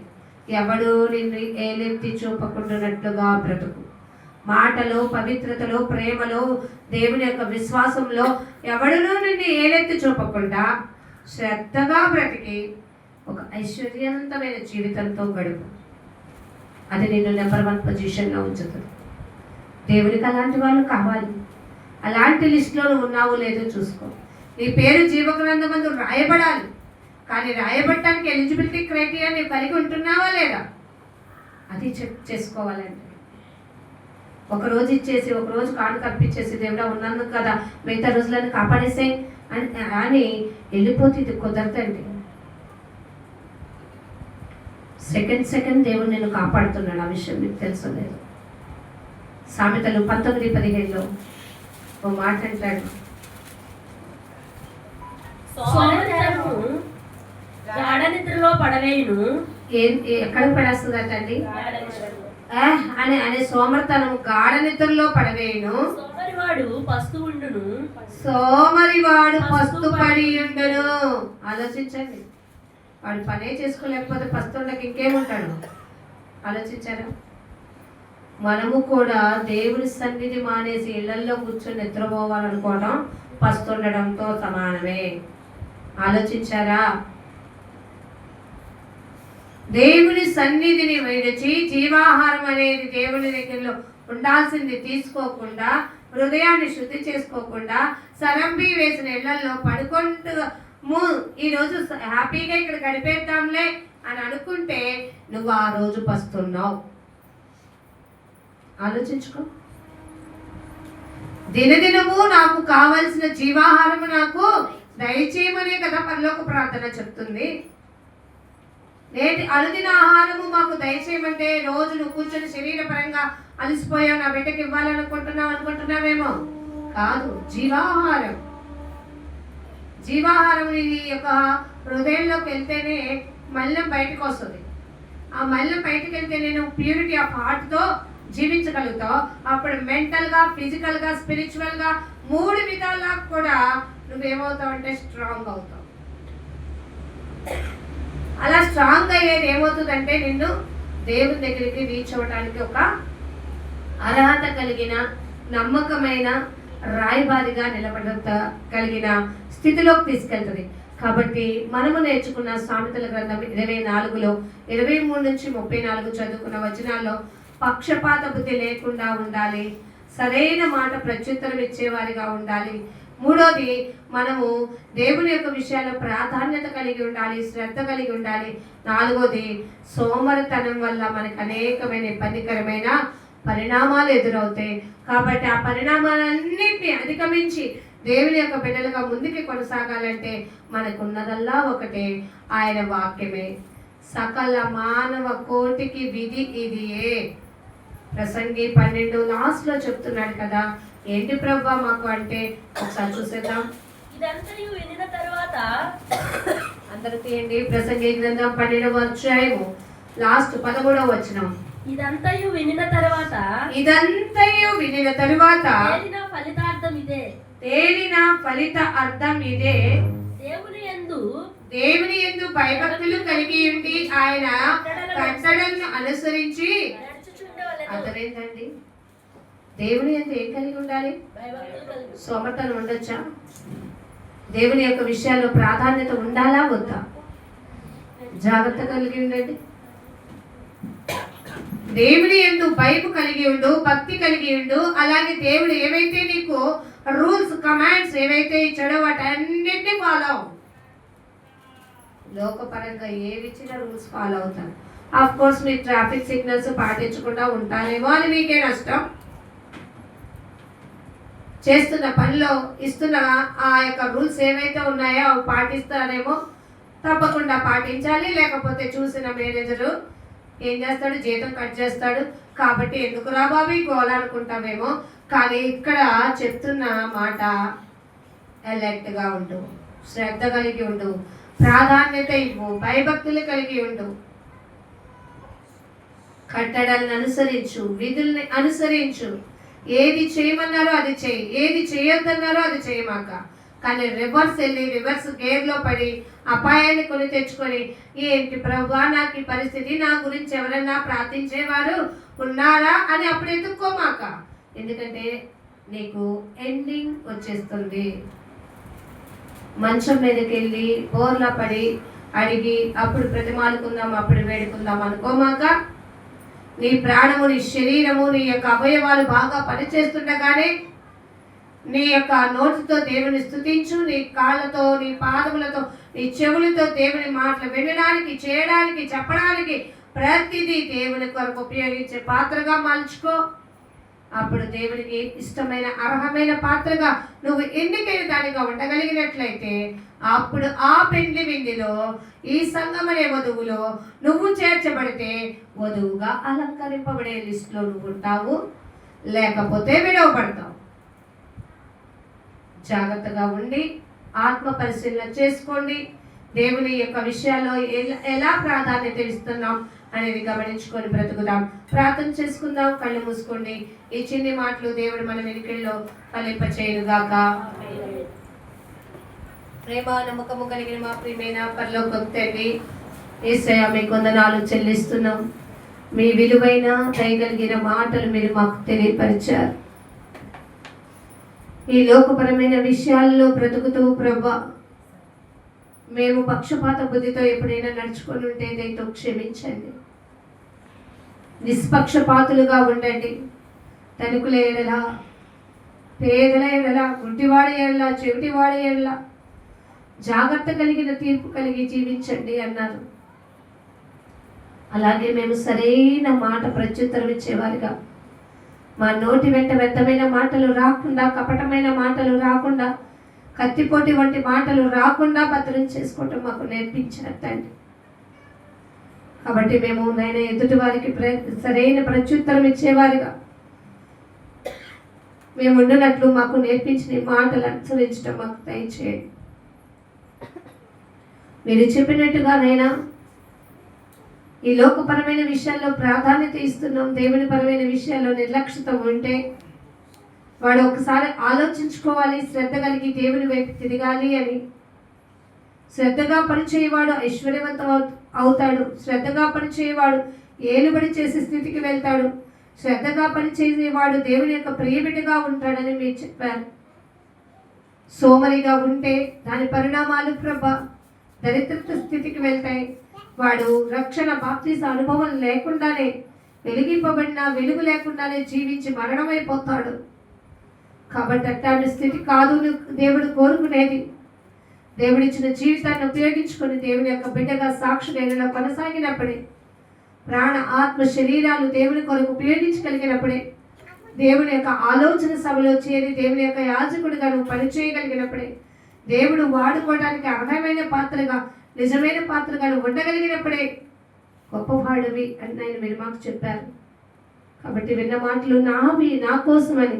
ఎవడు నిన్ను ఏలెత్తి చూపకుండానట్లుగా బ్రతుకు. మాటలో, పవిత్రతలో, ప్రేమలో, దేవుని యొక్క విశ్వాసంలో ఎవడునూ నిన్ను ఏలెత్తి చూపకుండా శ్రద్ధగా బ్రతికి ఒక ఐశ్వర్యవంతమైన జీవితంతో గడుపు. అది నిన్ను నెంబర్ 1 పొజిషన్లో ఉంచుతుంది. దేవునికి అలాంటి వాళ్ళు కావాలి. అలాంటి లిస్టులో నువ్వు ఉన్నావు లేదో చూసుకో. నీ పేరు జీవగ్రంథమందు రాయబడాలి. కానీ రాయబడటానికి ఎలిజిబిలిటీ క్రైటీరియా నీవు కలిగి ఉంటున్నావా లేదా అది చెక్ చేసుకోవాలండి. ఒక రోజు ఇచ్చేసి ఒక రోజు కాడు కప్పించేసి దేవుడా ఉన్నాను కదా మిగతా రోజులను కాపాడేసే అని వెళ్ళిపోతే ఇది కుదరదండి. సెకండ్ దేవుడు నేను కాపాడుతున్నాడు. ఆ విషయం మీకు తెలుసు లేదు? సామెతలు 19:15 ఓ మాట అంటాడు, సోమరితనము గాఢ నిద్రలో పడవేయును. ఎక్కడికి పడేస్తుందటండి అనే సోమరితనము గాఢ నిద్రలో పడవేయును. సోమరివాడు పస్తు ఉండును. సోమరివాడు పస్తు పడి ఉండును. ఆలోచించండి, వాడు పనే చేసుకోలేకపోతే పస్తుండకి ఇంకేముంటాడు? ఆలోచించారా? మనము కూడా దేవుడి సన్నిధి మానేసి ఇళ్లల్లో కూర్చొని నిద్రపోవాలనుకోవడం పస్తుండడంతో సమానమే. ఆలోచించారా? దేవుని సన్నిధిని విడిచి జీవాహారం అనేది దేవుని దగ్గరలో ఉండాల్సింది తీసుకోకుండా, హృదయాన్ని శుద్ధి చేసుకోకుండా, సరంబి వేసిన ఇళ్లలో పడుకుంటూ ఈరోజు హ్యాపీగా ఇక్కడ గడిపేద్దాంలే అని అనుకుంటే నువ్వు ఆ రోజు పస్తున్నావు. ఆలోచించుకో. దినదినము నాకు కావలసిన జీవాహారము నాకు దయచేయమనే కదా పరలోక ప్రార్థన చెప్తుంది. నేటి అనుదిన ఆహారము మాకు దయచేయమంటే రోజు నువ్వు కూర్చొని శరీరపరంగా అలసిపోయావు, నా బిడ్డకి అనుకుంటున్నావేమో. కాదు, జీవాహారం. జీవాహారం నీ యొక్క హృదయంలోకి వెళ్తేనే మళ్ళీ బయటకు వస్తుంది. ఆ మళ్ళీ బయటకు వెళ్తే నేను ప్యూరిటీ ఆఫ్ హార్ట్తో జీవించగలుగుతావు. అప్పుడు మెంటల్గా, ఫిజికల్గా, స్పిరిచువల్గా 3 విధాలా కూడా నువ్వేమవుతావు అంటే స్ట్రాంగ్ అవుతావు. అలా స్ట్రాంగ్ అయ్యేది ఏమవుతుందంటే నిన్ను దేవుని దగ్గరికి రీచ్ అవ్వడానికి ఒక అర్హత కలిగిన, నమ్మకమైన రాయబారిగా కలిగిన స్థితిలోకి తీసుకెళ్తుంది. కాబట్టి మనము నేర్చుకున్న సామెతల గ్రంథం 24లో 23 నుంచి 34 చదువుకున్న వచనాల్లో పక్షపాత బుద్ధి లేకుండా ఉండాలి, సరైన మాట ప్రత్యుత్తరం ఇచ్చేవారిగా ఉండాలి. 3వది మనము దేవుని యొక్క విషయాల్లో ప్రాధాన్యత కలిగి ఉండాలి, శ్రద్ధ కలిగి ఉండాలి. 4వది సోమరితనం వల్ల మనకు అనేకమైన ఇబ్బందికరమైన పరిణామాలు ఎదురవుతాయి. కాబట్టి ఆ పరిణామాలన్నింటినీ అధిగమించి దేవుని యొక్క బిడ్డలుగా ముందుకు కొనసాగాలంటే మనకున్నదల్లా ఒకటే, ఆయన వాక్యమే. సకల మానవ కోటికి విధి ఇదియే. ప్రసంగి 12 లాస్ట్లో చెప్తున్నాడు కదా. ఏంటి ప్రభా మాకు అంటే ఒకసారి చూసేద్దాం. ఇదంతయు వినిన తరువాత అందరికీ ఏంటి ప్రసంగి గ్రంథం 12వ అధ్యాయము లాస్ట్ 13వ వచనం. ఇదంతయు వినిన తరువాత తేలిన ఫలితార్థం ఇదే. తేలిన ఫలిత అర్థం ఇదే. దేవుని యందు భయభక్తులు కలిగి ఉండి ఆయన కట్టడలను అనుసరించి. అర్థమైందండి? దేవుని యందు ఏం కలిగి ఉండాలి? సోమతనం ఉండొచ్చా? దేవుని యొక్క విషయాల్లో ప్రాధాన్యత ఉండాలా వద్దా? జాగ్రత్త కలిగి ఉండండి. దేవుని యందు భయము కలిగి ఉండు, భక్తి కలిగి ఉండు. అలాగే దేవుడు ఏవైతే నీకు రూల్స్, కమాండ్స్ ఏవైతే ఇచ్చాడో వాటన్నిటిని ఫాలో అవు. లోకపరంగా ఏవి ఇచ్చినా రూల్స్ ఫాలో అవుతారు. ఆఫ్ కోర్స్ మీరు ట్రాఫిక్ సిగ్నల్స్ పాటించకుండా ఉంటారేమో, అది మీకే నష్టం. చేస్తున్న పనిలో ఇస్తున్న ఆ యొక్క రూల్స్ ఏవైతే ఉన్నాయో అవి పాటిస్తారేమో, తప్పకుండా పాటించాలి. లేకపోతే చూసిన మేనేజరు ఏం చేస్తాడు? జీతం కట్ చేస్తాడు. కాబట్టి ఎందుకు రా బాబీ గోలనుకుంటామేమో. కానీ ఇక్కడ చెప్తున్న మాట అలర్ట్గా ఉండు, శ్రద్ధ కలిగి ఉండు, ప్రాధాన్యత ఇవ్వు, భయభక్తులు కలిగి ఉండు, కట్టడాలను అనుసరించు, విధుల్ని అనుసరించు. ఏది చేయమన్నారో అది చేయి, ఏది చేయొద్దన్నారో అది చేయమాక. కానీ రివర్స్ గేర్లో పడి అపాయాన్ని కొని తెచ్చుకొని ఏంటి ప్రభువా నాకు ఈ పరిస్థితి, నా గురించి ఎవరైనా ప్రార్థించేవారు ఉన్నారా అని అప్పుడు ఎత్తుక్కోమాక. ఎందుకంటే నీకు ఎండింగ్ వచ్చేస్తుంది. మంచం మీదకి వెళ్ళి బోర్లా పడి అడిగి అప్పుడు ప్రతిమాలుకుందాం, అప్పుడు వేడుకుందాం అనుకోమాక. నీ ప్రాణము, నీ శరీరము, నీ యొక్క అవయవాలు బాగా పనిచేస్తుండగానే నీ యొక్క నోటితో దేవుని స్తుతించు. నీ కాళ్ళతో, నీ పాదములతో, నీ చెవులతో దేవుని మాటలు వినడానికి, చేయడానికి, చెప్పడానికి ప్రతిదీ దేవుని కొరకు ఉపయోగించే పాత్రగా మలుచుకో. అప్పుడు దేవునికి ఇష్టమైన అర్హమైన పాత్రగా నువ్వు ఎన్నికైన దానిగా ఉండగలిగినట్లయితే అప్పుడు ఆ పెండ్లి విందులో ఈ సంఘం అనే వధువులో నువ్వు చేర్చబడితే వధువుగా అలంకరింపబడే లిస్టులో నువ్వు ఉంటావు, లేకపోతే విడవబడతావు. జాగ్రత్తగా ఉండి ఆత్మ పరిశీలన చేసుకోండి. దేవుని యొక్క విషయాల్లో ఎలా ప్రాధాన్యత ఇస్తున్నాం అనేది గమనించుకొని బ్రతుకుదాం. ప్రార్థన చేసుకుందాం. కళ్ళు మూసుకోండి. ఈ చిన్ని మాటలు దేవుడు మన వెనుకల్లో ఫలింపచేయుగాక. ప్రేమ నమ్మకము కలిగిన మా ప్రియమైన పరలోకపు తండ్రి, యేసయ్య మీకు వందనాలు చెల్లిస్తున్నాం. మీ విలువైన దయగలిగిన మాటలు మీరు మాకు తెలియపరిచారు. ఈ లోకపరమైన విషయాల్లో బ్రతుకుతూ ప్రభా మేము పక్షపాత బుద్ధితో ఎప్పుడైనా నడుచుకొని ఉంటే దయతో క్షమించండి. నిష్పక్షపాతులుగా ఉండండి. తణుకుల ఎడలా, పేదల ఎడలా, గుడ్డివాడి ఎడలా, చెవిటివాడి ఎడలా జాగ్రత్త కలిగిన తీర్పు కలిగి జీవించండి అన్నారు. అలాగే మేము సరైన మాట ప్రత్యుత్తరం ఇచ్చేవారిగా, మా నోటి వెంట వ్యర్థమైన మాటలు రాకుండా, కపటమైన మాటలు రాకుండా, కత్తిపోటి వంటి మాటలు రాకుండా భద్రం చేసుకోవటం మాకు నేర్పించారు తండ్రి. కాబట్టి మేము నాయన ఎదుటి వారికి సరైన ప్రత్యుత్తరం ఇచ్చేవారిగా మేము ఉండినట్లు మాకు నేర్పించిన మాటలు అనుసరించడం మాకు దయచేయండి. మీరు చెప్పినట్టుగానైనా ఈ లోకపరమైన విషయాల్లో ప్రాధాన్యత ఇస్తున్నాం, దేవుని పరమైన విషయాల్లో నిర్లక్ష్యత ఉంటే వాడు ఒకసారి ఆలోచించుకోవాలి, శ్రద్ధ కలిగి దేవుని వైపు తిరగాలి అని. శ్రద్ధగా పనిచేయవాడు ఐశ్వర్యవంతం అవుతాడు. శ్రద్ధగా పనిచేయవాడు ఏలుబడి చేసే స్థితికి వెళ్తాడు. శ్రద్ధగా పనిచేసేవాడు దేవుని యొక్క ప్రియబిడ్డగా ఉంటాడని మీరు చెప్పారు. సోమరిగా ఉంటే దాని పరిణామాలు ప్రభా దరిద్రత స్థితికి వెళ్తాయి. వాడు రక్షణ బాప్తిస అనుభవం లేకుండానే, వెలిగింపబడిన వెలుగు లేకుండానే జీవించి మరణమైపోతాడు. కాబట్టి అట్లాంటి స్థితి కాదు దేవుడు కోరుకునేది. దేవుడిచ్చిన జీవితాన్ని ఉపయోగించుకొని దేవుని యొక్క బిడ్డగా సాక్షులైన కొనసాగినప్పుడే, ప్రాణ ఆత్మ శరీరాలు దేవుని కొరకు ఉపయోగించగలిగినప్పుడే, దేవుని యొక్క ఆలోచన సభలో చేరి దేవుని యొక్క యాజకుడిగా నువ్వు పనిచేయగలిగినప్పుడే, దేవుడు వాడుకోవడానికి అర్హమైన పాత్రగా, నిజమైన పాత్రగా నువ్వు ఉండగలిగినప్పుడే గొప్పవాడివి అని ఆయన మీరు మాకు చెప్పారు. కాబట్టి విన్న మాటలు నావి, నా కోసమని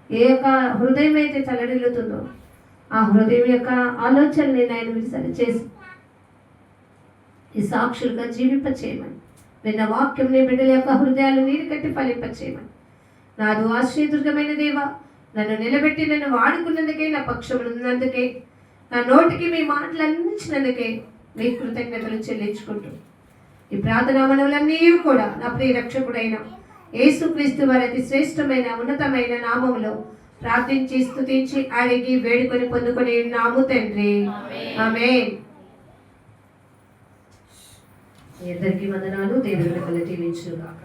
ఏ యొక్క హృదయం అయితే తల్లడిల్లుతుందో ఆ హృదయం యొక్క ఆలోచనని ఆయన మీరు సరిచేసి ఈ సాక్షులుగా జీవింపచేయమని, విన్న వాక్యం నీ బిడ్డల యొక్క హృదయాలు నీరు కట్టి ఫలింపచేయమని, నాదు ఆశ్రయదుర్గమైన దేవా, నన్ను నిలబెట్టి నన్ను వాడుకున్నందుకే, నా పక్షమున్నందుకే, నా నోటికి మీ మాటలు అందించినందుకే మీ కృతజ్ఞతలు చెల్లించుకుంటూ ఈ ప్రార్థనా మనవులన్నీ కూడా నా ప్రియ రక్షకుడైన యేసుక్రీస్తు వారి అతి శ్రేష్టమైన ఉన్నతమైన నామములో ప్రార్థించి స్తుతించి అడిగి వేడుకొని పొందుకొని నాము తండ్రి, ఆమేన్. మీ అందరికీ వందనాలు. దేవుని దీవించుగాక.